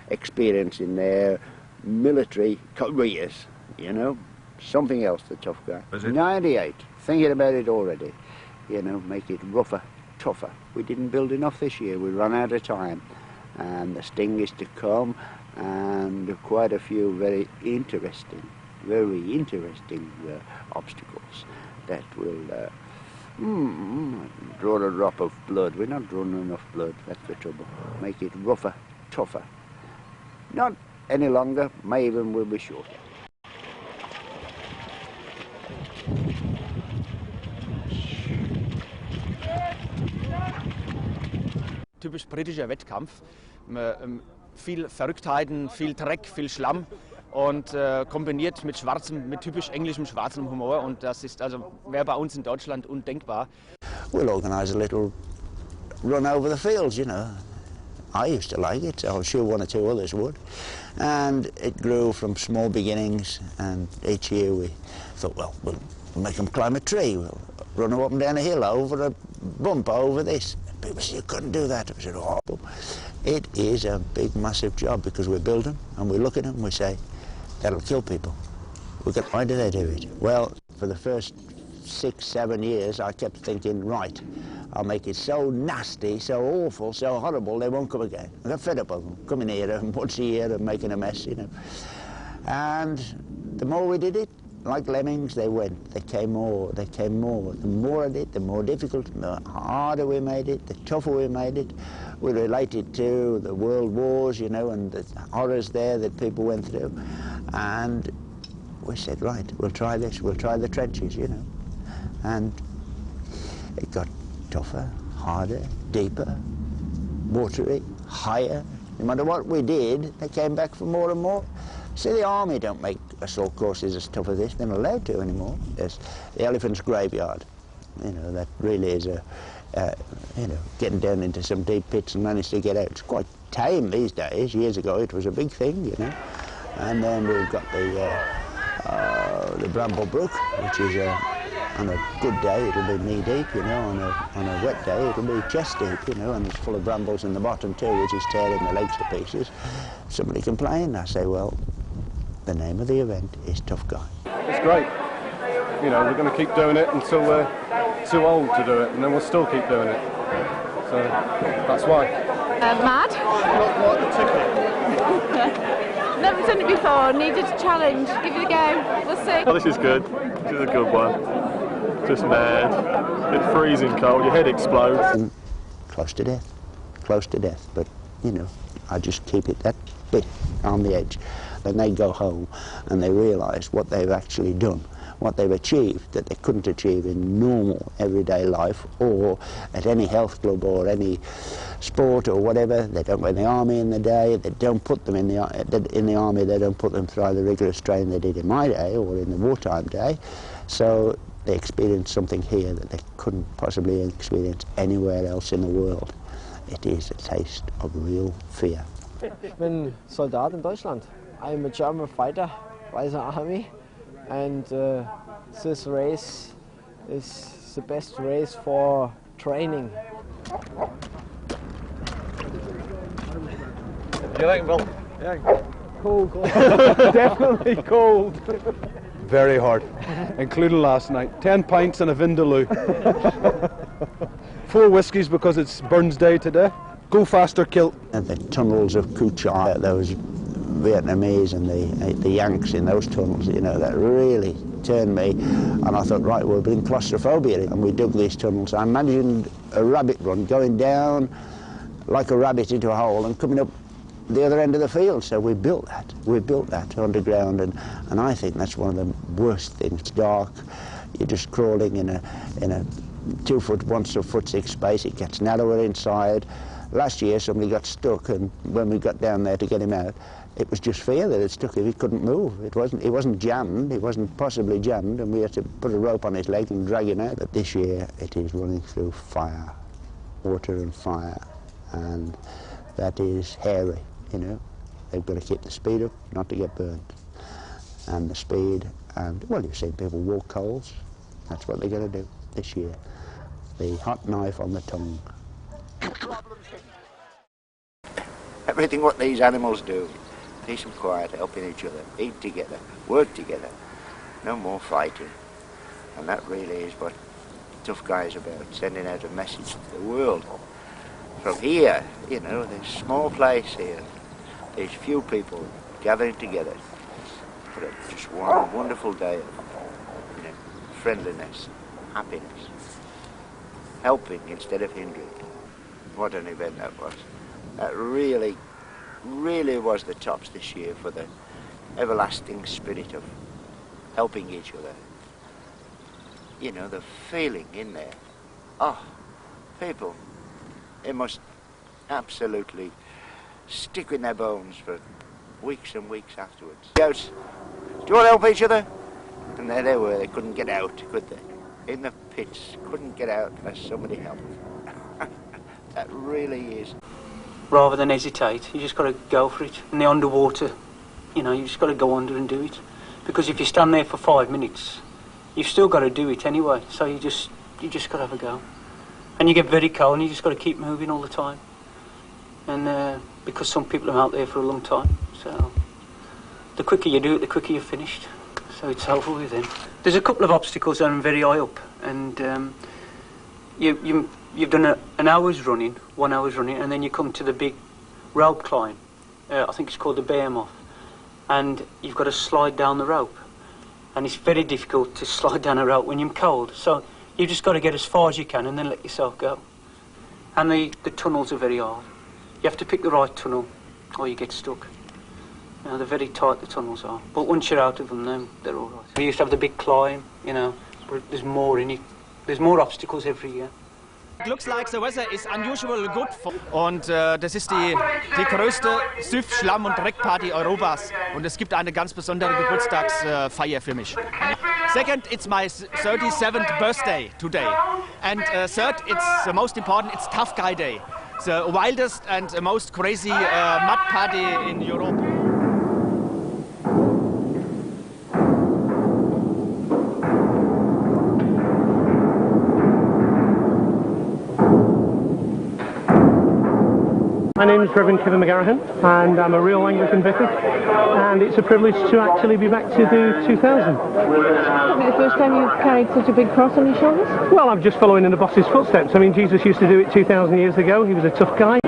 experience in their military careers, you know. Something else, the tough guy. 98, thinking about it already, you know, make it rougher, tougher. We didn't build enough this year, we ran out of time, and the sting is to come, and quite a few very interesting obstacles that will draw a drop of blood. We're not drawing enough blood, that's the trouble. Make it rougher, tougher. Not any longer, may even will be shorter. Typisch britischer Wettkampf. Viel Verrücktheiten, viel Dreck, viel Schlamm. Und kombiniert mit typisch englischem schwarzem Humor, und das ist wäre bei uns in Deutschland undenkbar. We'll organise a little run over the fields, you know. I used to like it, I'm sure one or two others would. And it grew from small beginnings, and each year we thought, well, we'll make them climb a tree, we'll run them up and down a hill, over a bump, over this. People said, you couldn't do that. I said, oh, it is a big, massive job, because we build them, and we look at them, and we say, that'll kill people. Why do they do it? Well, for the first 6, 7 years, I kept thinking, right, I'll make it so nasty, so awful, so horrible, they won't come again. I got fed up of them, coming here once a year and making a mess, you know. And the more we did it, like lemmings, they went. They came more, they came more. The more I did, the more difficult, the harder we made it, the tougher we made it. We related to the world wars, you know, and the horrors there that people went through. And we said, right, we'll try this, we'll try the trenches, you know. And it got tougher, harder, deeper, watery, higher. No matter what we did, they came back for more and more. See, the army don't make assault courses as tough as this. They're not allowed to anymore. There's the Elephant's Graveyard. You know, that really is you know, getting down into some deep pits and manage to get out. It's quite tame these days. Years ago it was a big thing, you know. And then we've got the Bramble Brook, which is on a good day it'll be knee deep, you know. On a wet day it'll be chest deep, you know, and it's full of brambles in the bottom too, which is tearing the legs to pieces. Somebody complained. I say, well, the name of the event is Tough Guy. It's great. You know, we're going to keep doing it until we're too old to do it, and then we'll still keep doing it. So that's why. Mad. Not quite the ticket. Never done it before, needed a challenge. Give it a go, we'll see. Oh, this is good. This is a good one. Just mad. It's freezing cold, your head explodes. Close to death, but, you know, I just keep it that bit on the edge. Then they go home and they realise what they've actually done, what they've achieved that they couldn't achieve in normal everyday life or at any health club or any sport or whatever. They don't go in the army in the day, they don't put them in the army, they don't put them through the rigorous training they did in my day or in the wartime day. So they experience something here that they couldn't possibly experience anywhere else in the world. It is a taste of real fear. Ich bin Soldat in Deutschland. I'm a German fighter by the army, and this race is the best race for training. You think, Bill? Yeah. Cold. Definitely cold. Very hard, including last night. 10 pints and a Vindaloo. 4 whiskies because it's Burns Day today. Go faster, kilt. And the tunnels of Kuchai, those Vietnamese and the Yanks in those tunnels, you know, that really turned me. And I thought, right, we'll bring claustrophobia in. And we dug these tunnels. I imagined a rabbit run going down like a rabbit into a hole and coming up the other end of the field. So we built that. We built that underground, and I think that's one of the worst things. It's dark. You're just crawling in a 2 foot, 1 foot 6 space. It gets narrower inside. Last year somebody got stuck, and when we got down there to get him out, it was just fear that it stuck him. He couldn't move. He wasn't jammed. He wasn't possibly jammed, and we had to put a rope on his leg and drag him out. But this year it is running through fire, water and fire, and that is hairy. You know, they've got to keep the speed up, not to get burned. And the speed, and well, you've seen people walk coals. That's what they're going to do this year. The hot knife on the tongue. Everything what these animals do, peace and quiet, helping each other, eat together, work together, no more fighting. And that really is what Tough Guy is about, sending out a message to the world. From here, you know, this small place here, these few people gathering together for just one wonderful day of, you know, friendliness, happiness, helping instead of hindering. What an event that was. That really, really was the tops this year for the everlasting spirit of helping each other. You know, the feeling in there. Oh, people, it must absolutely stick in their bones for weeks and weeks afterwards. Out. Do you all help each other? And there they were, they couldn't get out, could they? In the pits, couldn't get out unless somebody helped. That really is. Rather than hesitate, you just got to go for it. And the underwater, you know, you just got to go under and do it. Because if you stand there for 5 minutes, you've still got to do it anyway. So you just got to have a go. And you get very cold and you just got to keep moving all the time. And because some people are out there for a long time, so the quicker you do it, the quicker you're finished. So it's over with then. There's a couple of obstacles that are very high up, and you've done an hour's running, 1 hour's running, and then you come to the big rope climb. I think it's called the Behemoth, and you've got to slide down the rope, and it's very difficult to slide down a rope when you're cold. So you've just got to get as far as you can and then let yourself go. And the tunnels are very hard. You have to pick the right tunnel or you get stuck. You know, they're very tight, the tunnels are. But once you're out of them, then they're all right. We used to have the big climb, you know, but there's more in it. There's more obstacles every year. It looks like the weather is unusually good. Und das ist die größte SÜV Schlamm- und Dreckparty Europas. Und es gibt eine ganz besondere Geburtstagsfeier für mich. Second, it's my 37th birthday today. And third, it's the most important, it's Tough Guy Day. The wildest and most crazy mud party in Europe. My name is Reverend Kevin McGarrahan, and I'm a real Anglican vicar, and it's a privilege to actually be back to do 2000. Is it the first time you've carried such a big cross on your shoulders? Well, I'm just following in the boss's footsteps. I mean, Jesus used to do it 2,000 years ago. He was a tough guy.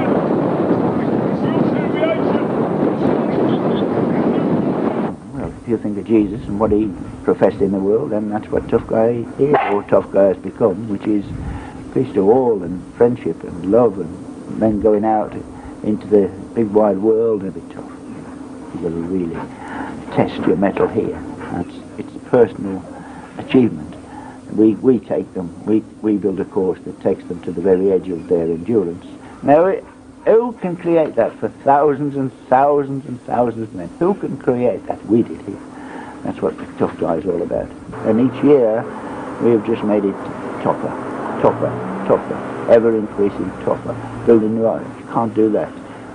Well, if you think of Jesus and what he professed in the world, then that's what Tough Guy is, or Tough Guy has become, which is peace to all and friendship and love and men going out into the big wide world and be tough. You've got to really test your mettle here. It's a personal achievement. We take them, we build a course that takes them to the very edge of their endurance. Now, who can create that for thousands and thousands and thousands of men? Who can create that? We did here. That's what the Tough Guy is all about. And each year, we have just made it tougher, tougher, tougher, ever increasing tougher. Building new islands. You can't do that.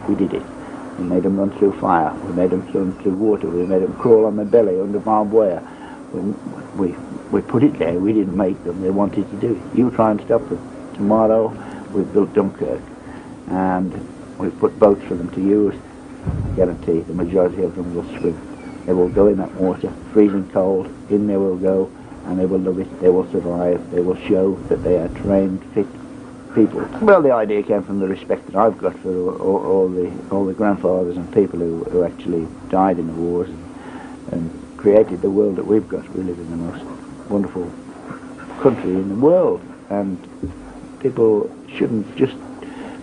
We did it. We made them run through fire. We made them run through water. We made them crawl on their belly under barbed wire. We put it there. We didn't make them. They wanted to do it. You try and stop them. Tomorrow, we've built Dunkirk. And we've put boats for them to use. I guarantee the majority of them will swim. They will go in that water, freezing cold. In they will go, and they will love it. They will survive. They will show that they are trained, fit people. Well, the idea came from the respect that I've got for all the grandfathers and people who actually died in the wars and created the world that we've got. We live in the most wonderful country in the world, and people shouldn't just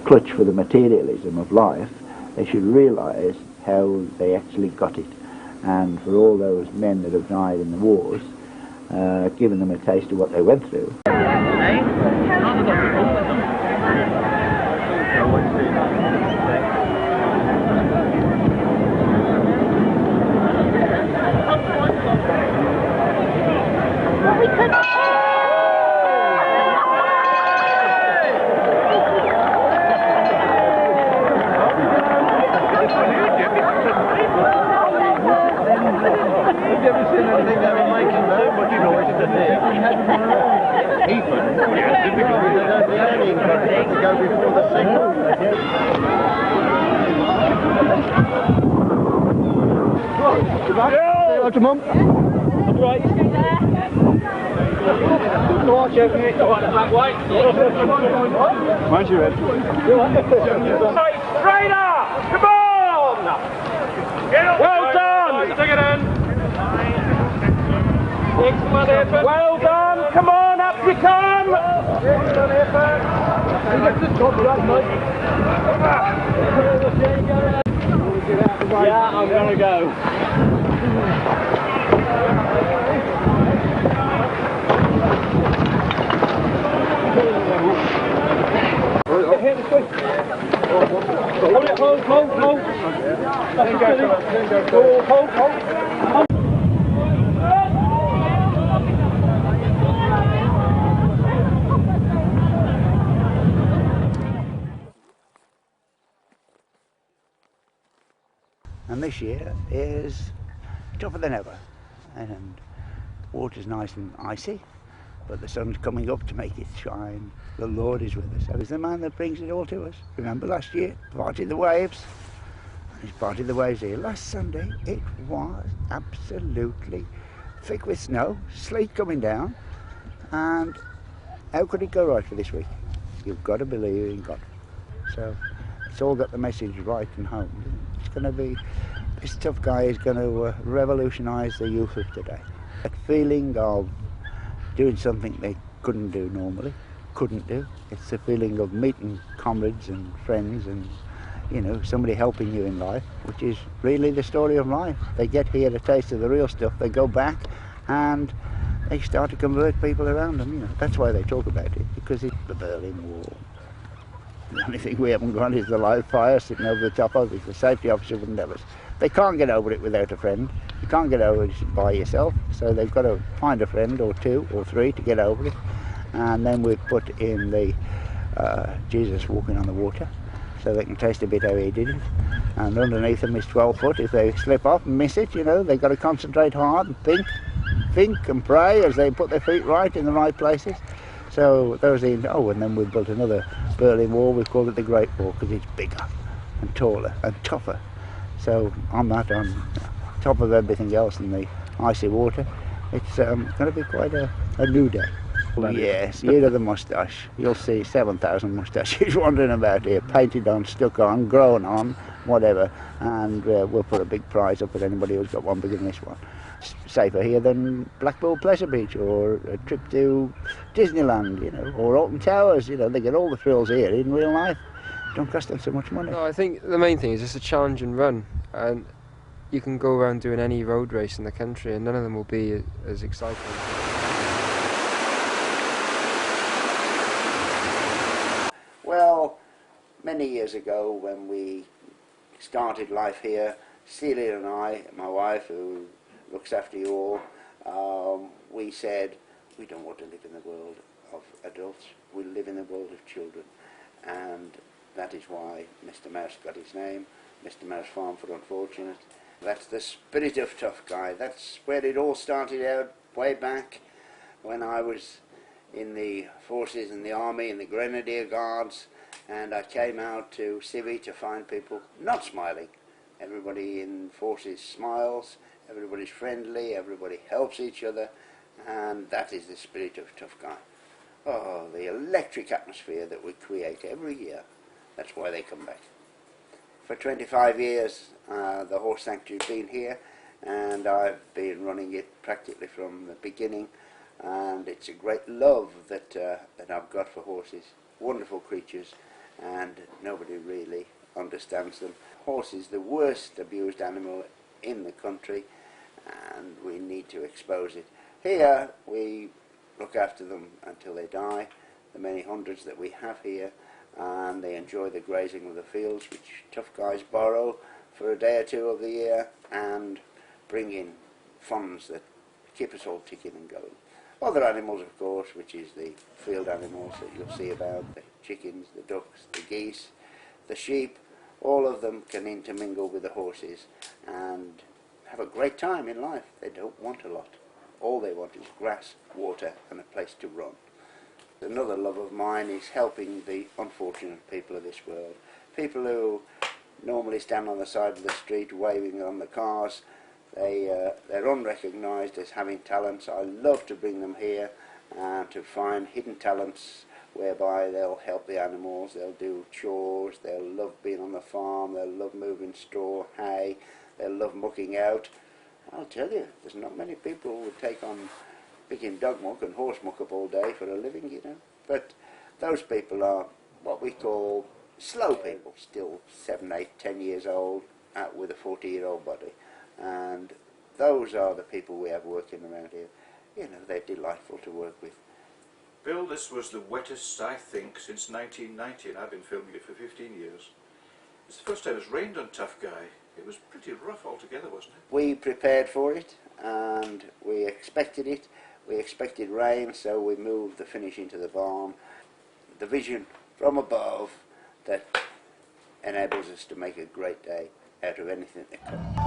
clutch for the materialism of life. They should realise how they actually got it. And for all those men that have died in the wars, giving them a taste of what they went through. Hello to Mum. Right. Watch open it. Back way. Mind your head. Trainer! Come on! Well done! Take it in. Well done! Come on, up you come! Yeah, I'm gonna go. Hold. And this year is tougher than ever, and water's nice and icy, but the sun's coming up to make it shine. The Lord is with us. He's the man that brings it all to us. Remember last year, parted the waves. He's parted the waves here. Last Sunday, it was absolutely thick with snow, sleet coming down, and how could it go right for this week? You've got to believe in God. So it's all got the message right and home. It's going to be, this Tough Guy is going to revolutionise the youth of today. That feeling of doing something they couldn't do normally, couldn't do. It's the feeling of meeting comrades and friends and, you know, somebody helping you in life, which is really the story of life. They get here a taste of the real stuff, they go back and they start to convert people around them, you know. That's why they talk about it, because it's the Berlin Wall. The only thing we haven't got is the live fire sitting over the top of it. The safety officer wouldn't have us. They can't get over it without a friend. You can't get over it by yourself, so they've got to find a friend or two or three to get over it. And then we've put in the Jesus walking on the water, so they can taste a bit how he did it. And underneath them is 12 foot. If they slip off and miss it, you know, they've got to concentrate hard and think and pray as they put their feet right in the right places. So those are, oh, and then we've built another Berlin Wall. We've called it the Great Wall because it's bigger and taller and tougher. So on that, on top of everything else in the icy water, it's going to be quite a new day. Yes, year of the moustache. You'll see 7,000 moustaches wandering about here, painted on, stuck on, grown on, whatever. And we'll put a big prize up at anybody who's got one bigger than this one. Safer here than Blackpool Pleasure Beach or a trip to Disneyland, you know, or Alton Towers. You know, they get all the thrills here in real life. Don't cost them so much money. No, I think the main thing is just a challenge and run, and You can go around doing any road race in the country and none of them will be as exciting. Well, many years ago when we started life here, Celia and I, my wife who looks after you all, we said we don't want to live in the world of adults, we live in the world of children. And that is why Mr. Mouse got his name, Mr. Mouse Farm for Unfortunate. That's the spirit of Tough Guy. That's where it all started out way back when I was in the forces, in the army, in the Grenadier Guards, and I came out to Civvy to find people not smiling. Everybody in forces smiles, everybody's friendly, everybody helps each other, and that is the spirit of Tough Guy. Oh, the electric atmosphere that we create every year, that's why they come back. For 25 years the horse sanctuary's been here, and I've been running it practically from the beginning, and it's a great love that I've got for horses. Wonderful creatures, and nobody really understands them. Horse is the worst abused animal in the country, and we need to expose it. Here we look after them until they die, the many hundreds that we have here, and they enjoy the grazing of the fields, which Tough Guys borrow for a day or two of the year and bring in funds that keep us all ticking and going. Other animals, of course, which is the field animals that you'll see about, the chickens, the ducks, the geese, the sheep, all of them can intermingle with the horses and have a great time in life. They don't want a lot. All they want is grass, water and a place to run. Another love of mine is helping the unfortunate people of this world. People who normally stand on the side of the street waving on the cars. They're unrecognised as having talents. I love to bring them here and to find hidden talents whereby they'll help the animals, they'll do chores, they'll love being on the farm, they'll love moving straw, hay, they'll love mucking out. I'll tell you, there's not many people who would take on picking dog muck and horse muck up all day for a living, you know. But those people are what we call slow people, still 7, 8, 10 years old, out with a 40-year-old body. And those are the people we have working around here. You know, they're delightful to work with. Bill, this was the wettest, I think, since 1990, and I've been filming it for 15 years. It's the first time it's rained on Tough Guy. It was pretty rough altogether, wasn't it? We prepared for it, and we expected it. We expected rain, so we moved the finish into the barn. The vision from above that enables us to make a great day out of anything that comes.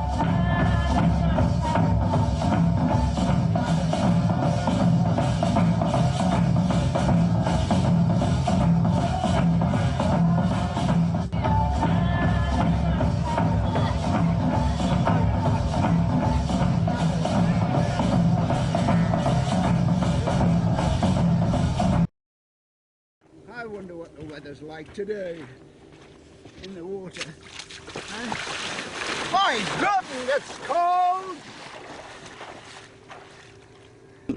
I wonder what the weather's like today in the water. My God, it's cold!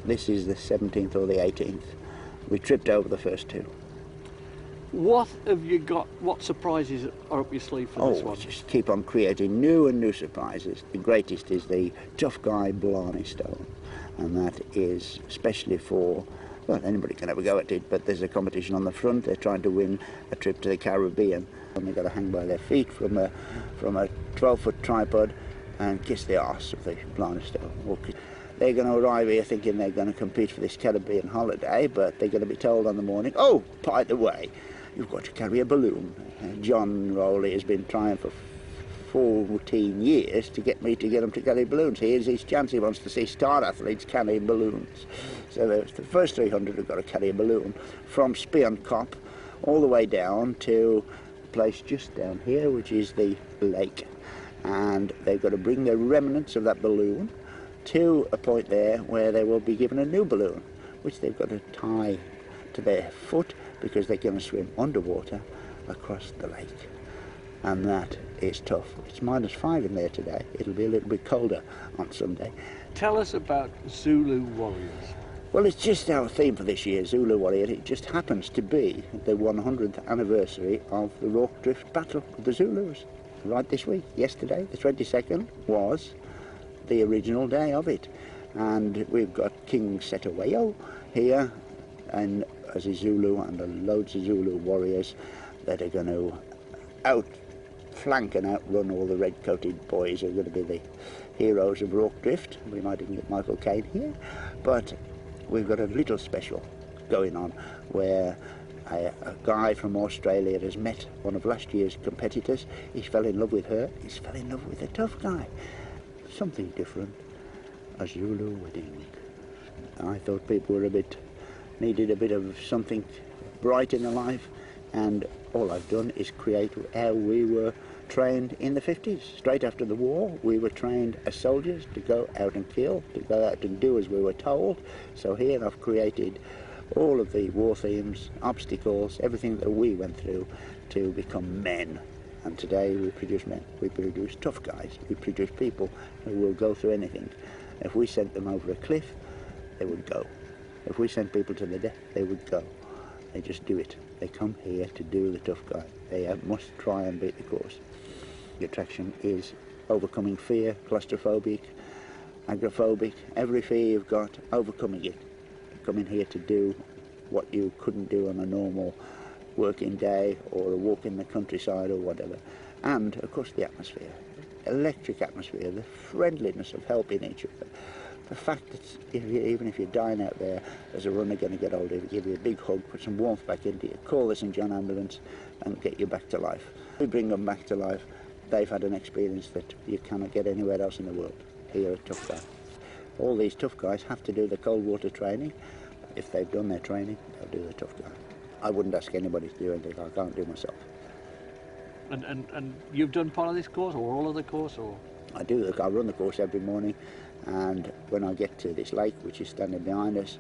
This is the 17th or the 18th. We tripped over the first two. What have you got, what surprises are up your sleeve for this one? We just keep on creating new and new surprises. The greatest is the Tough Guy Blarney Stone, and that is especially for, well, anybody can have a go at it, but there's a competition on the front. They're trying to win a trip to the Caribbean, and they've got to hang by their feet from a 12-foot tripod and kiss the arse of the Blarney Stone. They're going to arrive here thinking they're going to compete for this Caribbean holiday, but they're going to be told on the morning, oh, by the way, you've got to carry a balloon. John Rowley has been trying for 14 years to get me to get him to carry balloons. Here's his chance. He wants to see star athletes carrying balloons. So the first 300 have got to carry a balloon from Spion Cop all the way down to a place just down here, which is the lake. And they've got to bring the remnants of that balloon to a point there where they will be given a new balloon, which they've got to tie to their foot because they're going to swim underwater across the lake. And that is tough. It's -5 in there today. It'll be a little bit colder on Sunday. Tell us about Zulu Warriors. Well, it's just our theme for this year, Zulu Warrior. It just happens to be the 100th anniversary of the Rock Drift Battle of the Zulus. right this week, yesterday, the 22nd, was the original day of it. And we've got King Setaweo here, and as a Zulu, and loads of Zulu warriors that are going to outflank and outrun all the red-coated boys who are going to be the heroes of Rourke Drift. We might even get Michael Caine here, but we've got a little special going on where a guy from Australia has met one of last year's competitors. He fell in love with her. He fell in love with a tough guy. Something different. A Zulu wedding. I thought people were needed a bit of something bright in their life, and all I've done is create how we were trained in the 50s. Straight after the war, we were trained as soldiers to go out and kill, to go out and do as we were told. So here I've created all of the war themes, obstacles, everything that we went through to become men. And today we produce men. We produce tough guys. We produce people who will go through anything. If we sent them over a cliff, they would go. If we sent people to the death, they would go. They just do it. They come here to do the tough guy. They must try and beat the course. The attraction is overcoming fear, claustrophobic, agoraphobic, every fear you've got, overcoming it. Coming here to do what you couldn't do on a normal working day or a walk in the countryside or whatever. And of course the atmosphere, electric atmosphere, the friendliness of helping each other. The fact that even if you're dying out there's a runner going to get hold of you, give you a big hug, put some warmth back into you, call the St John ambulance and get you back to life. We bring them back to life. They've had an experience that you cannot get anywhere else in the world. Here at Tough Guy. All these tough guys have to do the cold water training. If they've done their training, they'll do the tough guy. I wouldn't ask anybody to do anything I can't do myself. And you've done part of this course, or all of the course, or? I do. I run the course every morning, and when I get to this lake, which is standing behind us,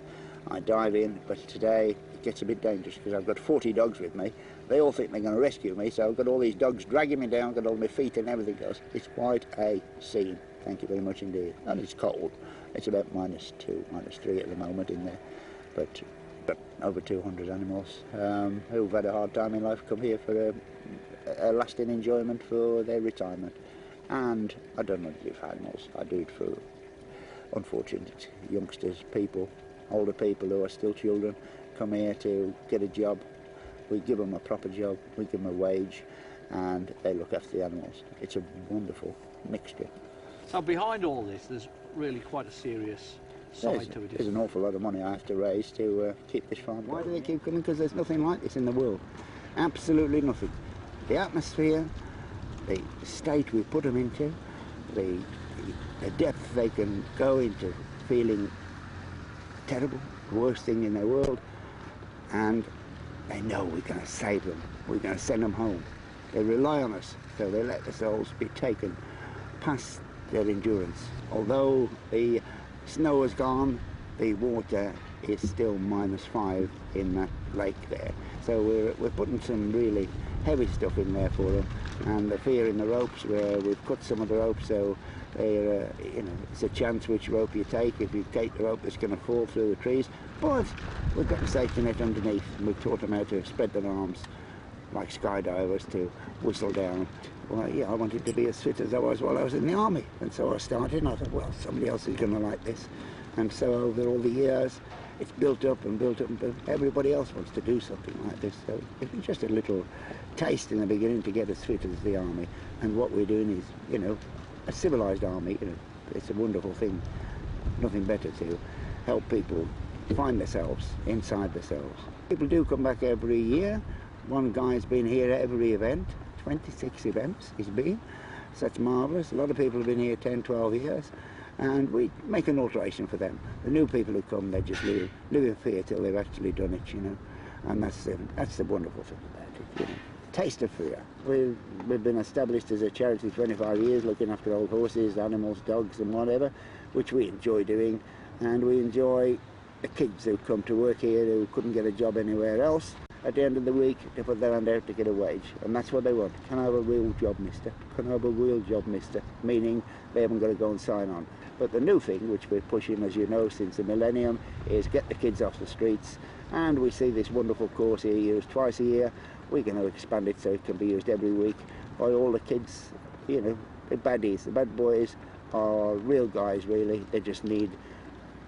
I dive in. But today it gets a bit dangerous because I've got 40 dogs with me. They all think they're going to rescue me, so I've got all these dogs dragging me down, got all my feet and everything else. It's quite a scene. Thank you very much indeed. And it's cold. It's about -2, -3 at the moment in there. But over 200 animals who've had a hard time in life come here for a lasting enjoyment for their retirement. And I don't want to do it for animals. I do it for unfortunate youngsters, people, older people who are still children, come here to get a job. We give them a proper job, we give them a wage, and they look after the animals. It's a wonderful mixture. So behind all this, there's really quite a serious side to it. There's an awful lot of money I have to raise to keep this farm going. Why do they keep coming? Because there's nothing like this in the world. Absolutely nothing. The atmosphere, the state we put them into, the depth they can go into feeling terrible, the worst thing in their world, and they know we're going to save them. We're going to send them home. They rely on us, so they let themselves be taken past their endurance. Although the snow has gone, the water is still -5 in that lake there. So we're putting some really heavy stuff in there for them, and the fear in the ropes, where we've cut some of the ropes so they're, it's a chance which rope you take. If you take the rope, it's going to fall through the trees. But we've got the safety net underneath, and we've taught them how to spread their arms like skydivers, to whistle down. Well, yeah, I wanted to be as fit as I was while I was in the army, and so I started, and I thought, well, somebody else is going to like this. And so over all the years, it's built up and built up and built up. Everybody else wants to do something like this, so it was just a little taste in the beginning to get us fit as the army. And what we're doing is, a civilised army, it's a wonderful thing. Nothing better to help people find themselves inside themselves. People do come back every year. One guy's been here at every event. 26 events he's been, so that's marvellous. A lot of people have been here 10, 12 years, and we make an alteration for them. The new people who come, they just live in fear till they've actually done it, and that's the wonderful thing about it, Taste of fear. We've been established as a charity 25 years, looking after old horses, animals, dogs and whatever, which we enjoy doing, and we enjoy the kids who come to work here who couldn't get a job anywhere else. At the end of the week, they put their hand out to get a wage, and that's what they want. Can I have a real job, mister? Can I have a real job, mister? Meaning they haven't got to go and sign on. But the new thing, which we're pushing, as you know, since the millennium, is get the kids off the streets and we see this wonderful course here used twice a year. We're going to expand it so it can be used every week by all the kids, you know, the baddies. The bad boys are real guys, really. They just need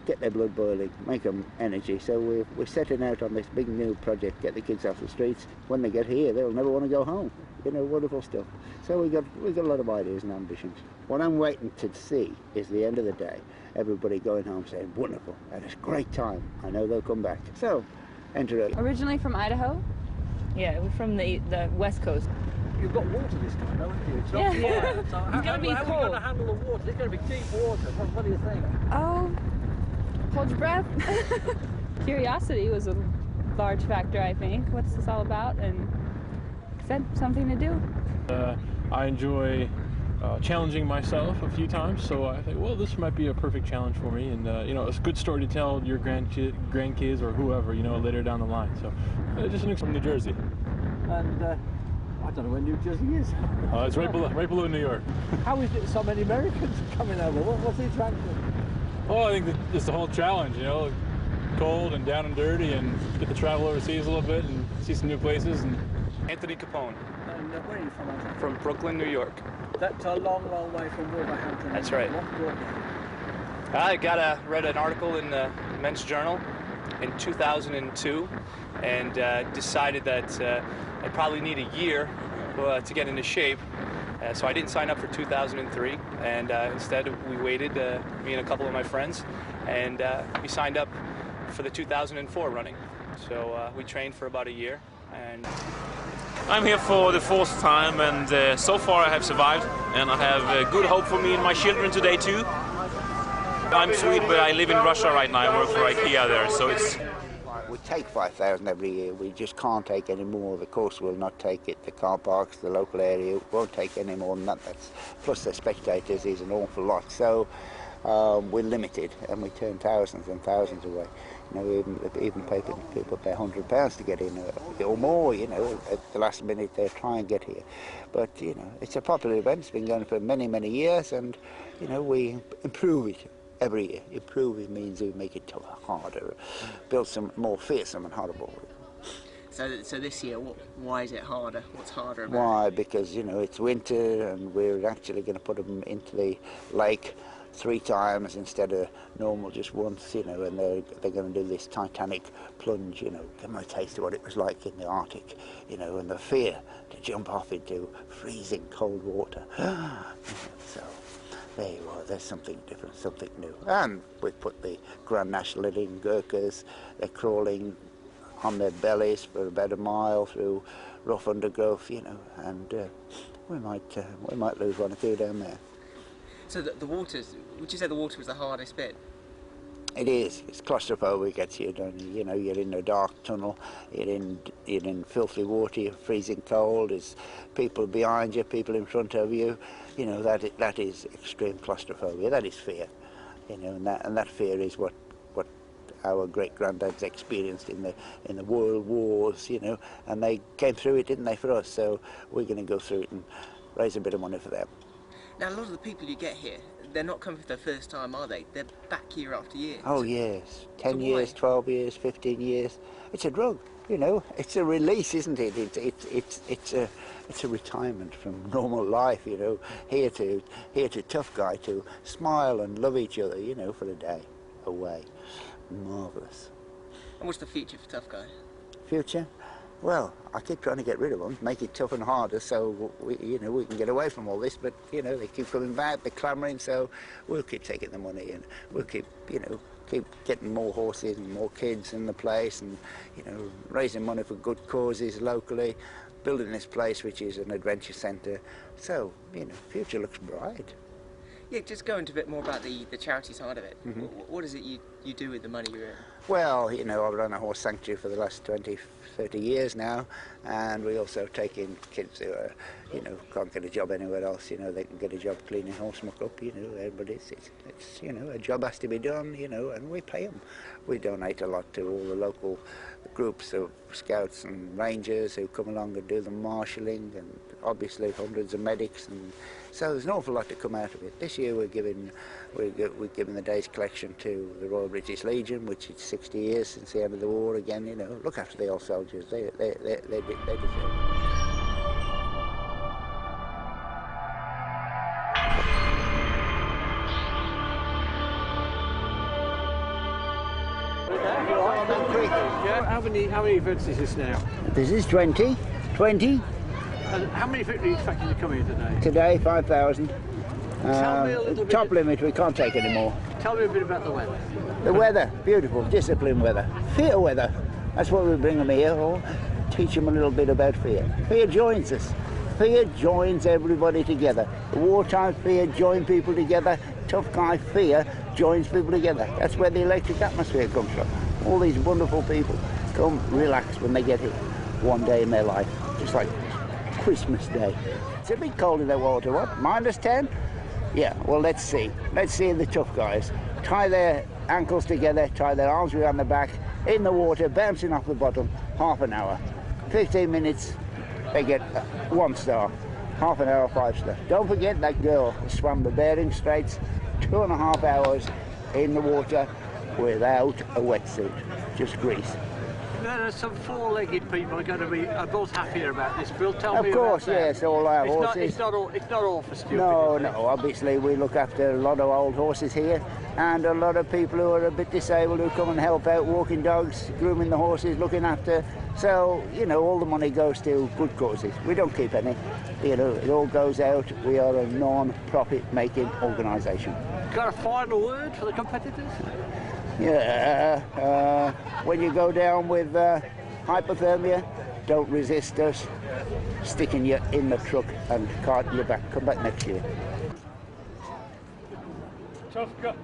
get their blood boiling, make them energy. So we're setting out on this big new project, get the kids off the streets. When they get here, they'll never want to go home. You know, wonderful stuff. So we've got a lot of ideas and ambitions. What I'm waiting to see is the end of the day, everybody going home saying, wonderful, and it's a great time. I know they'll come back. So, enter it. Originally from Idaho? Yeah, we're from the West Coast. You've got water this time, haven't you? It's not Yeah. fire. So It's how gonna be are we cold. going to handle the water? It's going to be deep water. What do you think? Oh, hold your breath. Curiosity was a large factor, I think. What's this all about? And said something to do. I enjoy challenging myself a few times, so I think, well, this might be a perfect challenge for me, and you know, it's a good story to tell your grandkids or whoever, you know, later down the line. So, just an from New Jersey. And I don't know where New Jersey is. It's right below New York. How is it so many Americans coming over? What's the attraction? Oh, I think that it's the whole challenge, you know, cold and down and dirty, and get to travel overseas a little bit and see some new places. And Anthony Capone. And where are you from, Anthony? From Brooklyn, New York. That's a long, long way from Wolverhampton. That's right. What brought you? I read an article in the Men's Journal in 2002 and decided that I'd probably need a year to get into shape. So I didn't sign up for 2003, and instead we waited, me and a couple of my friends, and we signed up for the 2004 running. So we trained for about a year. And I'm here for the fourth time, and so far I have survived, and I have good hope for me and my children today too. I'm Swede, but I live in Russia right now. I work for IKEA there, so it's... We take 5,000 every year. We just can't take any more. The course will not take it. The car parks, the local area won't take any more than that. Plus the spectators is an awful lot. So we're limited, and we turn thousands and thousands away. You know, even people pay £100 to get in, or more. You know, at the last minute they try and get here. But you know, it's a popular event. It's been going for many, many years, and you know, we improve it every year. Improving means we make it tougher, harder, build some more fearsome and horrible. So this year, why is it harder? What's harder about Why? Because you know it's winter, and we're actually going to put them into the lake 3 times instead of normal just once. You know, and they're going to do this Titanic plunge. You know, give them a taste of what it was like in the Arctic. You know, and the fear to jump off into freezing cold water. So. There you are, there's something different, something new. And we've put the Grand National in Gurkhas. They're crawling on their bellies for about a mile through rough undergrowth, you know, and we might lose 1 or 2 down there. So the waters, would you say the water was the hardest bit? It is. It's claustrophobic. It's you know, you're in a dark tunnel. You're in filthy water. You're freezing cold. There's people behind you, people in front of you. You know, that is extreme claustrophobia. That is fear. You know, and that fear is what our great granddads experienced in the world wars. You know, and they came through it, didn't they, for us? So we're going to go through it and raise a bit of money for them. Now, a lot of the people you get here, they're not coming for their first time, are they? They're back year after year. Oh yes, 10 years, 12 years, 15 years. It's a drug, you know. It's a release, isn't it? It's a retirement from normal life, you know. Here to tough guy to smile and love each other, you know, for a day away. Marvellous. And what's the future for Tough Guy? Future? Well, I keep trying to get rid of them, make it tough and harder, so we can get away from all this. But you know, they keep coming back, they're clamouring, so we'll keep taking the money, and we'll keep getting more horses and more kids in the place, and you know, raising money for good causes locally, building this place which is an adventure centre. So you know, future looks bright. Yeah, just go into a bit more about the charity side of it. Mm-hmm. What is it you do with the money you earn? Well, you know, I've run a horse sanctuary for the last 20, 30 years now, and we also take in kids who are, you know, can't get a job anywhere else. You know, they can get a job cleaning horse muck up. You know, everybody's it's you know, a job has to be done. You know, and we pay them. We donate a lot to all the local groups of scouts and rangers who come along and do the marshalling, and obviously hundreds of medics, and so there's an awful lot to come out of it. This year we're giving the day's collection to the Royal British Legion, which is 60 years since the end of the war again, you know, look after the old soldiers. They deserve it. Yeah. How many events is this now? This is 20. 20. And how many people are you expecting to come here today? Today, 5,000. Tell me a little bit. Top limit, we can't take any more. Tell me a bit about the weather. The weather, beautiful, disciplined weather. Fear weather, that's what we bring them here for. Teach them a little bit about fear. Fear joins us. Fear joins everybody together. The wartime fear joins people together. Tough guy fear joins people together. That's where the electric atmosphere comes from. All these wonderful people come relax when they get here one day in their life, just like Christmas Day. It's a bit cold in the water, what? -10? Yeah, well, let's see. Let's see the tough guys. Tie their ankles together, tie their arms around the back, in the water, bouncing off the bottom, half an hour. 15 minutes, they get 1 star. Half an hour, 5 star. Don't forget that girl who swam the Bering Straits 2.5 hours in the water without a wetsuit, just grease. There are some four-legged people are going to be both happier about this. Bill, tell me Of course, about that. yes, all our horses. It's not all for stupid. No, obviously we look after a lot of old horses here and a lot of people who are a bit disabled who come and help out, walking dogs, grooming the horses, looking after. So, you know, all the money goes to good causes. We don't keep any. You know, it all goes out. We are a non-profit making organisation. Got a final word for the competitors? Yeah, when you go down with hypothermia, don't resist us sticking you in the truck and carting you back. Come back next year. Tough guy.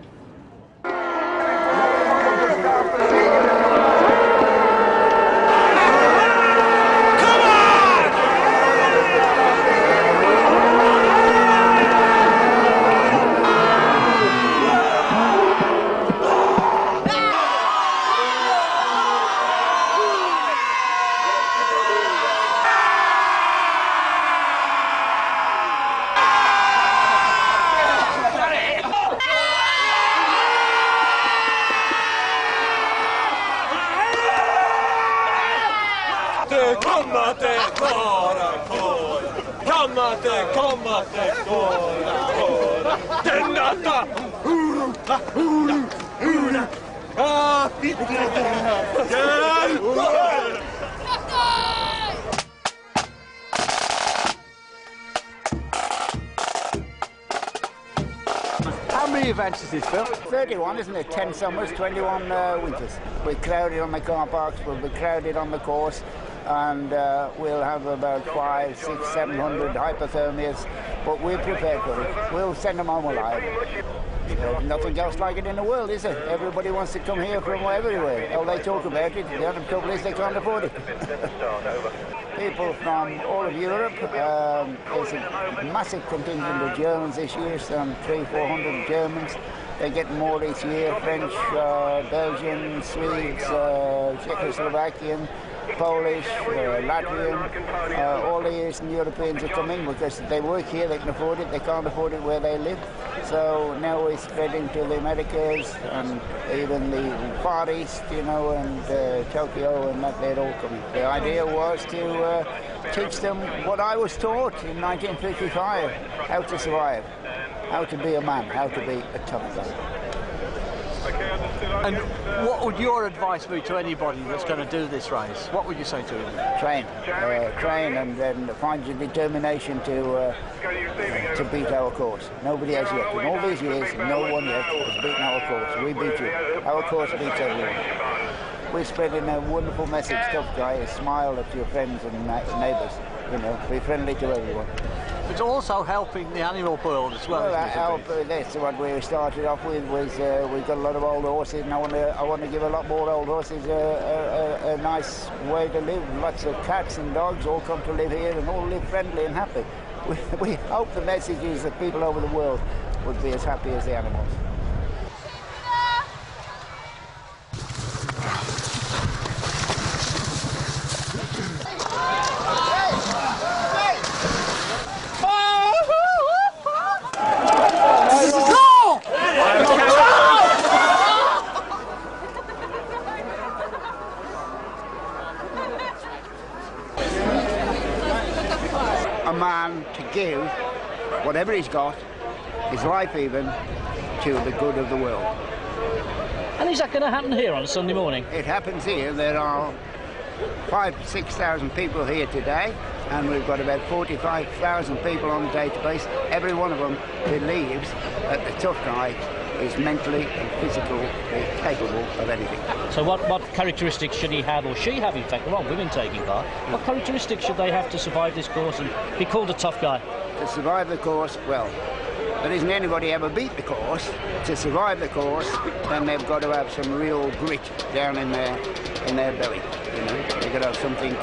How many events is this, Bill? 31, isn't it? 10 summers, 21 winters. We're crowded on the car parks, we'll be crowded on the course, and we'll have about 500, 600, 700 hypothermias, but we're prepared for it. We'll send them home alive. There's nothing else like it in the world, is there? Everybody wants to come here from everywhere. Oh, they talk about it. The other trouble is they can't afford it. People from all of Europe. There's a massive contingent of Germans this year, some 300-400 Germans. They're getting more each year. French, Belgian, Swedes, Czechoslovakian, Polish, Latvian, all the Eastern Europeans are coming because they work here, they can afford it, they can't afford it where they live. So now we're spreading to the Americas and even the Far East, you know, and Tokyo, and that they're all coming. The idea was to teach them what I was taught in 1955, how to survive, how to be a man, how to be a tough guy. And what would your advice be to anybody that's going to do this race? What would you say to them? Train, and then find your determination to beat our course. Nobody has yet. In all these years, no one yet has beaten our course. We beat you. Our course beats everyone. We're spreading a wonderful message, tough guy. Smile at your friends and neighbours. You know, be friendly to everyone. It's also helping the animal world as well. That's what we started off with. Was we've got a lot of old horses, and I want to give a lot more old horses a nice way to live. Lots of cats and dogs all come to live here and all live friendly and happy. We hope the message is that people over the world would be as happy as the animals. a man to give whatever he's got, his life even, to the good of the world. And is that going to happen here on a Sunday morning? It happens here. There are 5,000 to 6,000 people here today, and we've got about 45,000 people on the database. Every one of them believes that the tough guy is mentally and physically capable of anything. So what characteristics should he have, or she have in fact, there are women taking part, what characteristics should they have to survive this course and be called a tough guy? To survive the course, well, there isn't anybody ever beat the course. To survive the course, then they've got to have some real grit down in their belly. You know, they've got to have something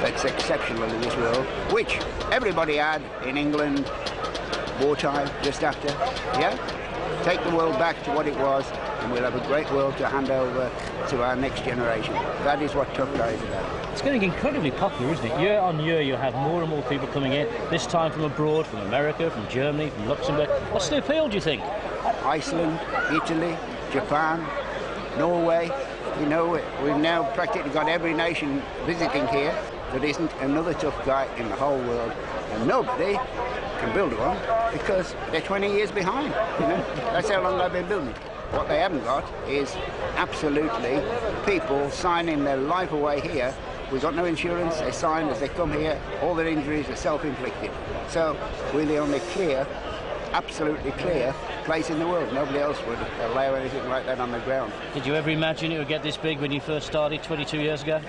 that's exceptional in this world, which everybody had in England, wartime, just after, yeah? Take the world back to what it was, and we'll have a great world to hand over to our next generation. That is what Tough Guy is about. It's getting incredibly popular, isn't it? Year on year you have more and more people coming in, this time from abroad, from America, from Germany, from Luxembourg. What's the appeal, do you think? Iceland, Italy, Japan, Norway. You know, we've now practically got every nation visiting here. There isn't another tough guy in the whole world, and nobody can build one because they're 20 years behind. You know, that's how long they've been building it. What they haven't got is absolutely people signing their life away here. We've got no insurance. They sign as they come here. All their injuries are self-inflicted. So we're the only clear, absolutely clear place in the world. Nobody else would allow anything like that on the ground. Did you ever imagine it would get this big when you first started 22 years ago?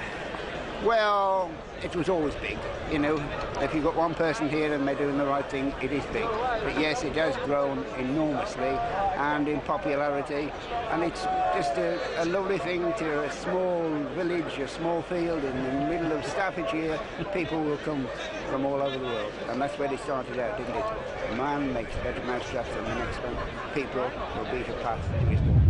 Well, it was always big, you know. If you've got one person here and they're doing the right thing, it is big. But yes, it has grown enormously and in popularity, and it's just a lovely thing to a small village, a small field in the middle of Staffordshire. People will come from all over the world, and that's where it started out, didn't it? A man makes better mousetraps than the next one. People will beat a path to his ball.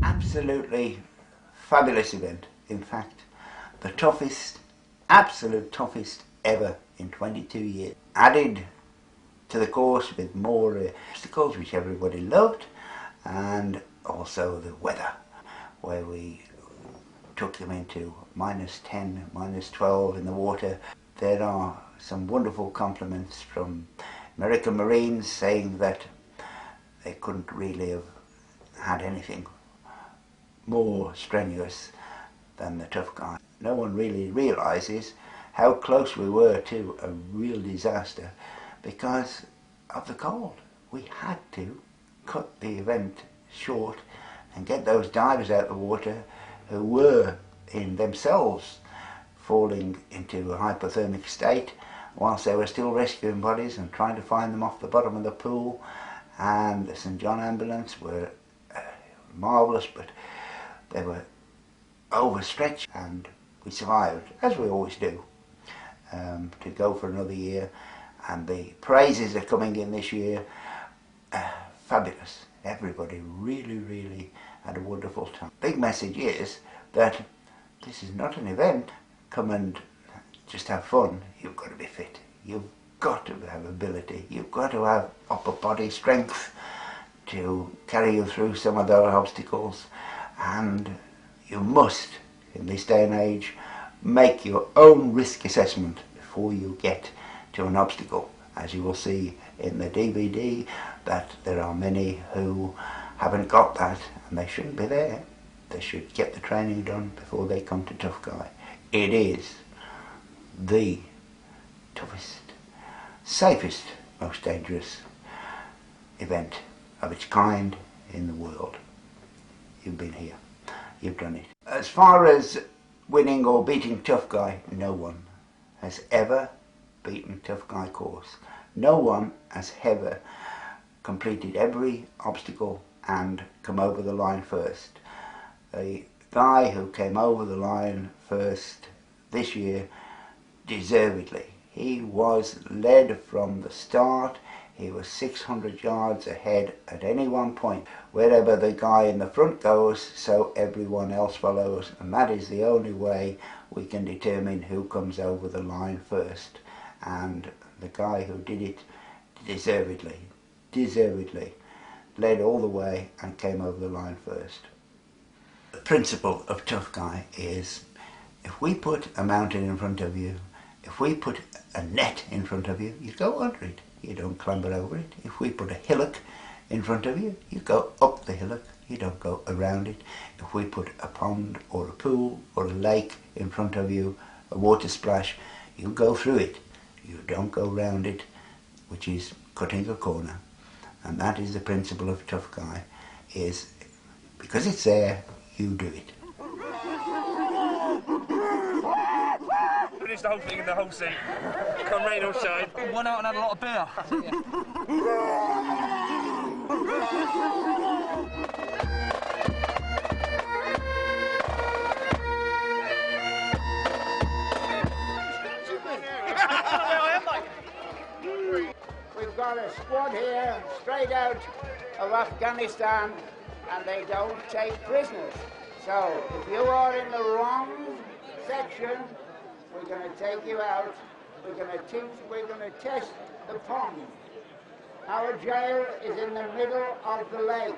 Absolutely fabulous event. In fact, the toughest, absolute toughest ever in 22 years. Added to the course with more obstacles which everybody loved, and also the weather, where we took them into -10, -12 in the water. There are some wonderful compliments from American Marines saying that they couldn't really have had anything more strenuous than the Tough Guy. No one really realises how close we were to a real disaster because of the cold. We had to cut the event short and get those divers out of the water who were in themselves falling into a hypothermic state whilst they were still rescuing bodies and trying to find them off the bottom of the pool. And the St John ambulance were marvellous, but they were overstretched, and we survived, as we always do, to go for another year. And the praises are coming in this year. Fabulous. Everybody really, really had a wonderful time. Big message is that this is not an event. Come and just have fun. You've got to be fit. You've got to have ability. You've got to have upper body strength to carry you through some of those obstacles. And you must, in this day and age, make your own risk assessment before you get to an obstacle. As you will see in the DVD, that there are many who haven't got that, and they shouldn't be there. They should get the training done before they come to Tough Guy. It is the toughest, safest, most dangerous event of its kind in the world. You've been here. You've done it. As far as winning or beating Tough Guy, no one has ever beaten Tough Guy course. No one has ever completed every obstacle and come over the line first. The guy who came over the line first this year, deservedly. He was led from the start. He was 600 yards ahead at any one point. Wherever the guy in the front goes, so everyone else follows, and that is the only way we can determine who comes over the line first. And the guy who did it deservedly, led all the way and came over the line first. The principle of tough guy is, if we put a mountain in front of you, if we put a net in front of you, you go under it. You don't clamber over it. If we put a hillock in front of you, you go up the hillock. You don't go around it. If we put a pond or a pool or a lake in front of you, a water splash, you go through it. You don't go round it, which is cutting a corner. And that is the principle of tough guy, is because it's there, you do it. Finish the whole thing in the whole seat. Come rain or shine. Went out and had a lot of beer. We've got a squad here straight out of Afghanistan, and they don't take prisoners. So if you are in the wrong section, we're going to take you out. We're going to test the pond. Our jail is in the middle of the lake.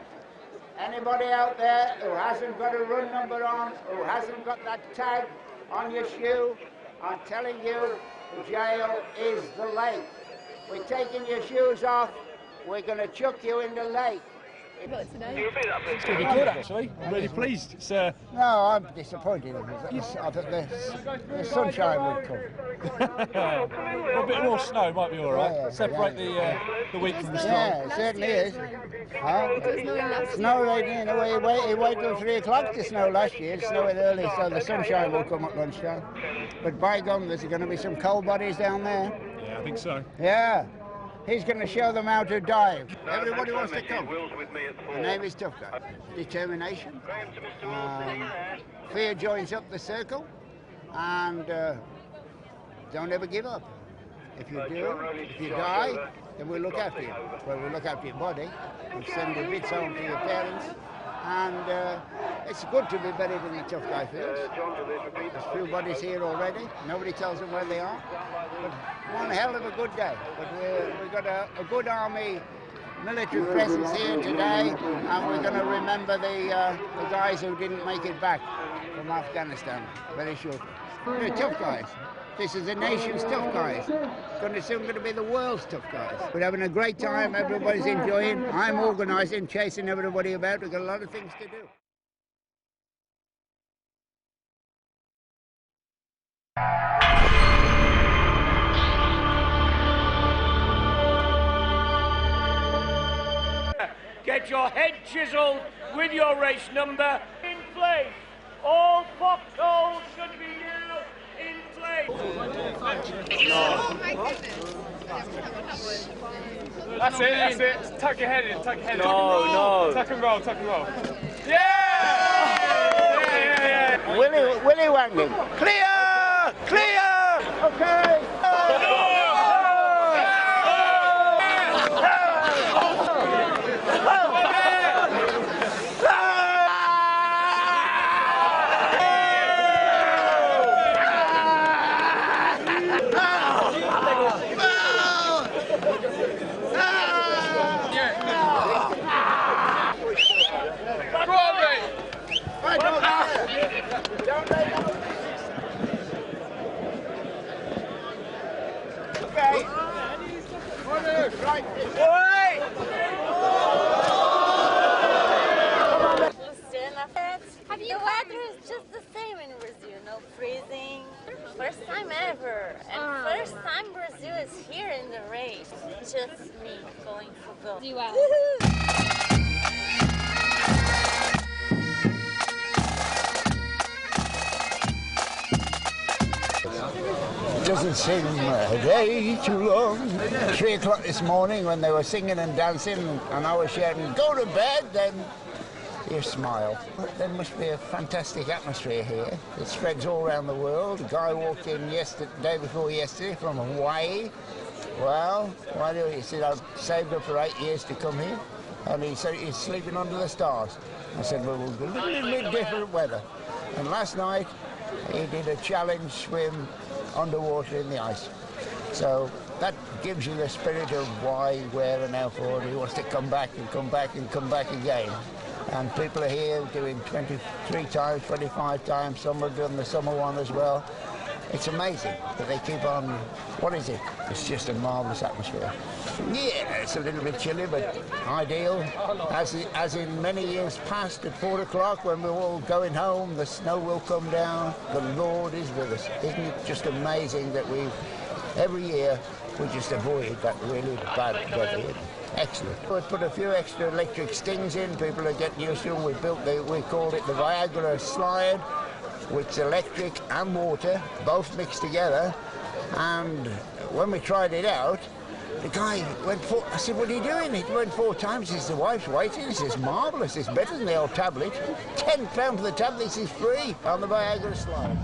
Anybody out there who hasn't got a run number on, who hasn't got that tag on your shoe, I'm telling you, the jail is the lake. We're taking your shoes off, we're going to chuck you in the lake. It's going to be good, actually. I'm really pleased. It's, No, I'm disappointed. I thought the sunshine would come. Well, a bit more snow might be all right. Yeah, Separate the weak from the strong. Yeah, it certainly is. Snow, it waited till 3 o'clock to snow last year. It snowed early, so the sunshine will come at lunchtime. But by gum, there's going to be some cold bodies down there. Yeah, I think so. Yeah. He's going to show them how to dive. Everybody wants to come. The name is Tough Guy. Determination. Fear joins up the circle. And don't ever give up. If you do, if you die, then we'll look after you. Well, we'll look after your body. We'll send your bits home to your parents. And it's good to be buried in the Tough Guy fields. There's a few bodies here already. Nobody tells them where they are. But one hell of a good day. But we've got a good army military presence here today, and we're going to remember the guys who didn't make it back from Afghanistan very shortly. They're tough guys. This is the nation's tough guys. It's soon going to be the world's tough guys. We're having a great time. Everybody's enjoying. I'm organising, chasing everybody about. We've got a lot of things to do. Get your head chiseled with your race number in place. All foxholes should be now in place. Oh my goodness. That's it. Tuck your head in, tuck your head in. No. Tuck and roll, tuck and roll. Yeah! Willy Wanging. Clear! Clear! Okay. The weather is just the same in Brazil, no freezing. First time ever, and first time Brazil is here in the race. Just me going for gold. It doesn't seem a day too long. 3 o'clock this morning when they were singing and dancing and I was shouting, go to bed, then you smile. But there must be a fantastic atmosphere here. It spreads all around the world. A guy walked in day before yesterday from Hawaii. Well, why do he said, I've saved up for 8 years to come here. And he said he's sleeping under the stars. I said, well, we'll do a little bit different weather. And last night, he did a challenge swim underwater in the ice. So that gives you the spirit of why, where and how for. He wants to come back and come back and come back again. And people are here doing 23 times, 25 times. Some are doing the summer one as well. It's amazing that they keep on. What is it? It's just a marvellous atmosphere. Yeah, it's a little bit chilly, but ideal. As in many years past, at 4 o'clock when we're all going home, the snow will come down. The Lord is with us. Isn't it just amazing that every year we just avoid that really bad weather? Excellent. We put a few extra electric stings in. People are getting used to them. We called it the Viagra slide, which is electric and water, both mixed together. And when we tried it out, the guy went I said, what are you doing? He went 4 times. He says, the wife's waiting. He says, marvellous. It's better than the old tablet. £10 for the tablets is free on the Viagra slide.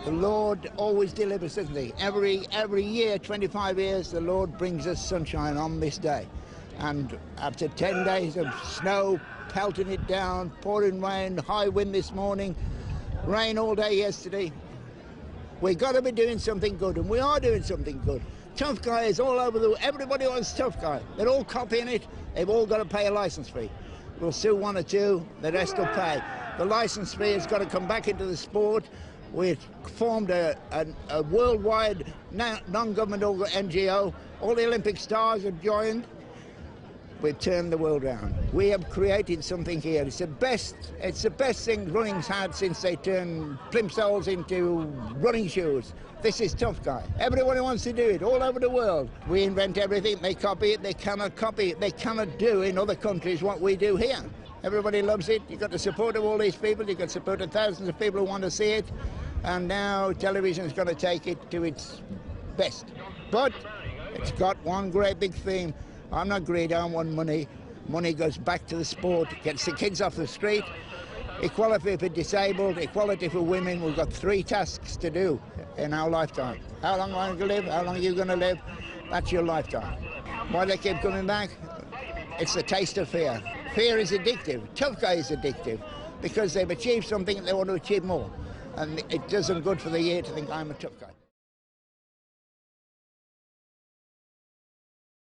The Lord always delivers, doesn't he? Every year, 25 years, the Lord brings us sunshine on this day. And after 10 days of snow, pelting it down, pouring rain, high wind this morning, rain all day yesterday, we've got to be doing something good, and we are doing something good. Tough Guy is all over everybody wants Tough Guy. They're all copying it. They've all got to pay a licence fee. We'll sue 1 or 2, the rest will pay. The licence fee has got to come back into the sport. We've formed a worldwide non-governmental NGO. All the Olympic stars have joined. We've turned the world around. We have created something here. It's the best thing running's had since they turned plimsolls into running shoes. This is Tough Guy. Everybody wants to do it all over the world. We invent everything. They copy it. They cannot copy it. They cannot do in other countries what we do here. Everybody loves it. You've got the support of all these people. You've got the support of thousands of people who want to see it. And now television's going to take it to its best. But it's got one great big theme. I'm not greedy, I want money. Money goes back to the sport, gets the kids off the street. Equality for disabled, equality for women. We've got 3 tasks to do in our lifetime. How long am I going to live? How long are you going to live? That's your lifetime. Why they keep coming back? It's the taste of fear. Fear is addictive. Tough Guy is addictive because they've achieved something and they want to achieve more. And it does them good for the year to think I'm a tough guy.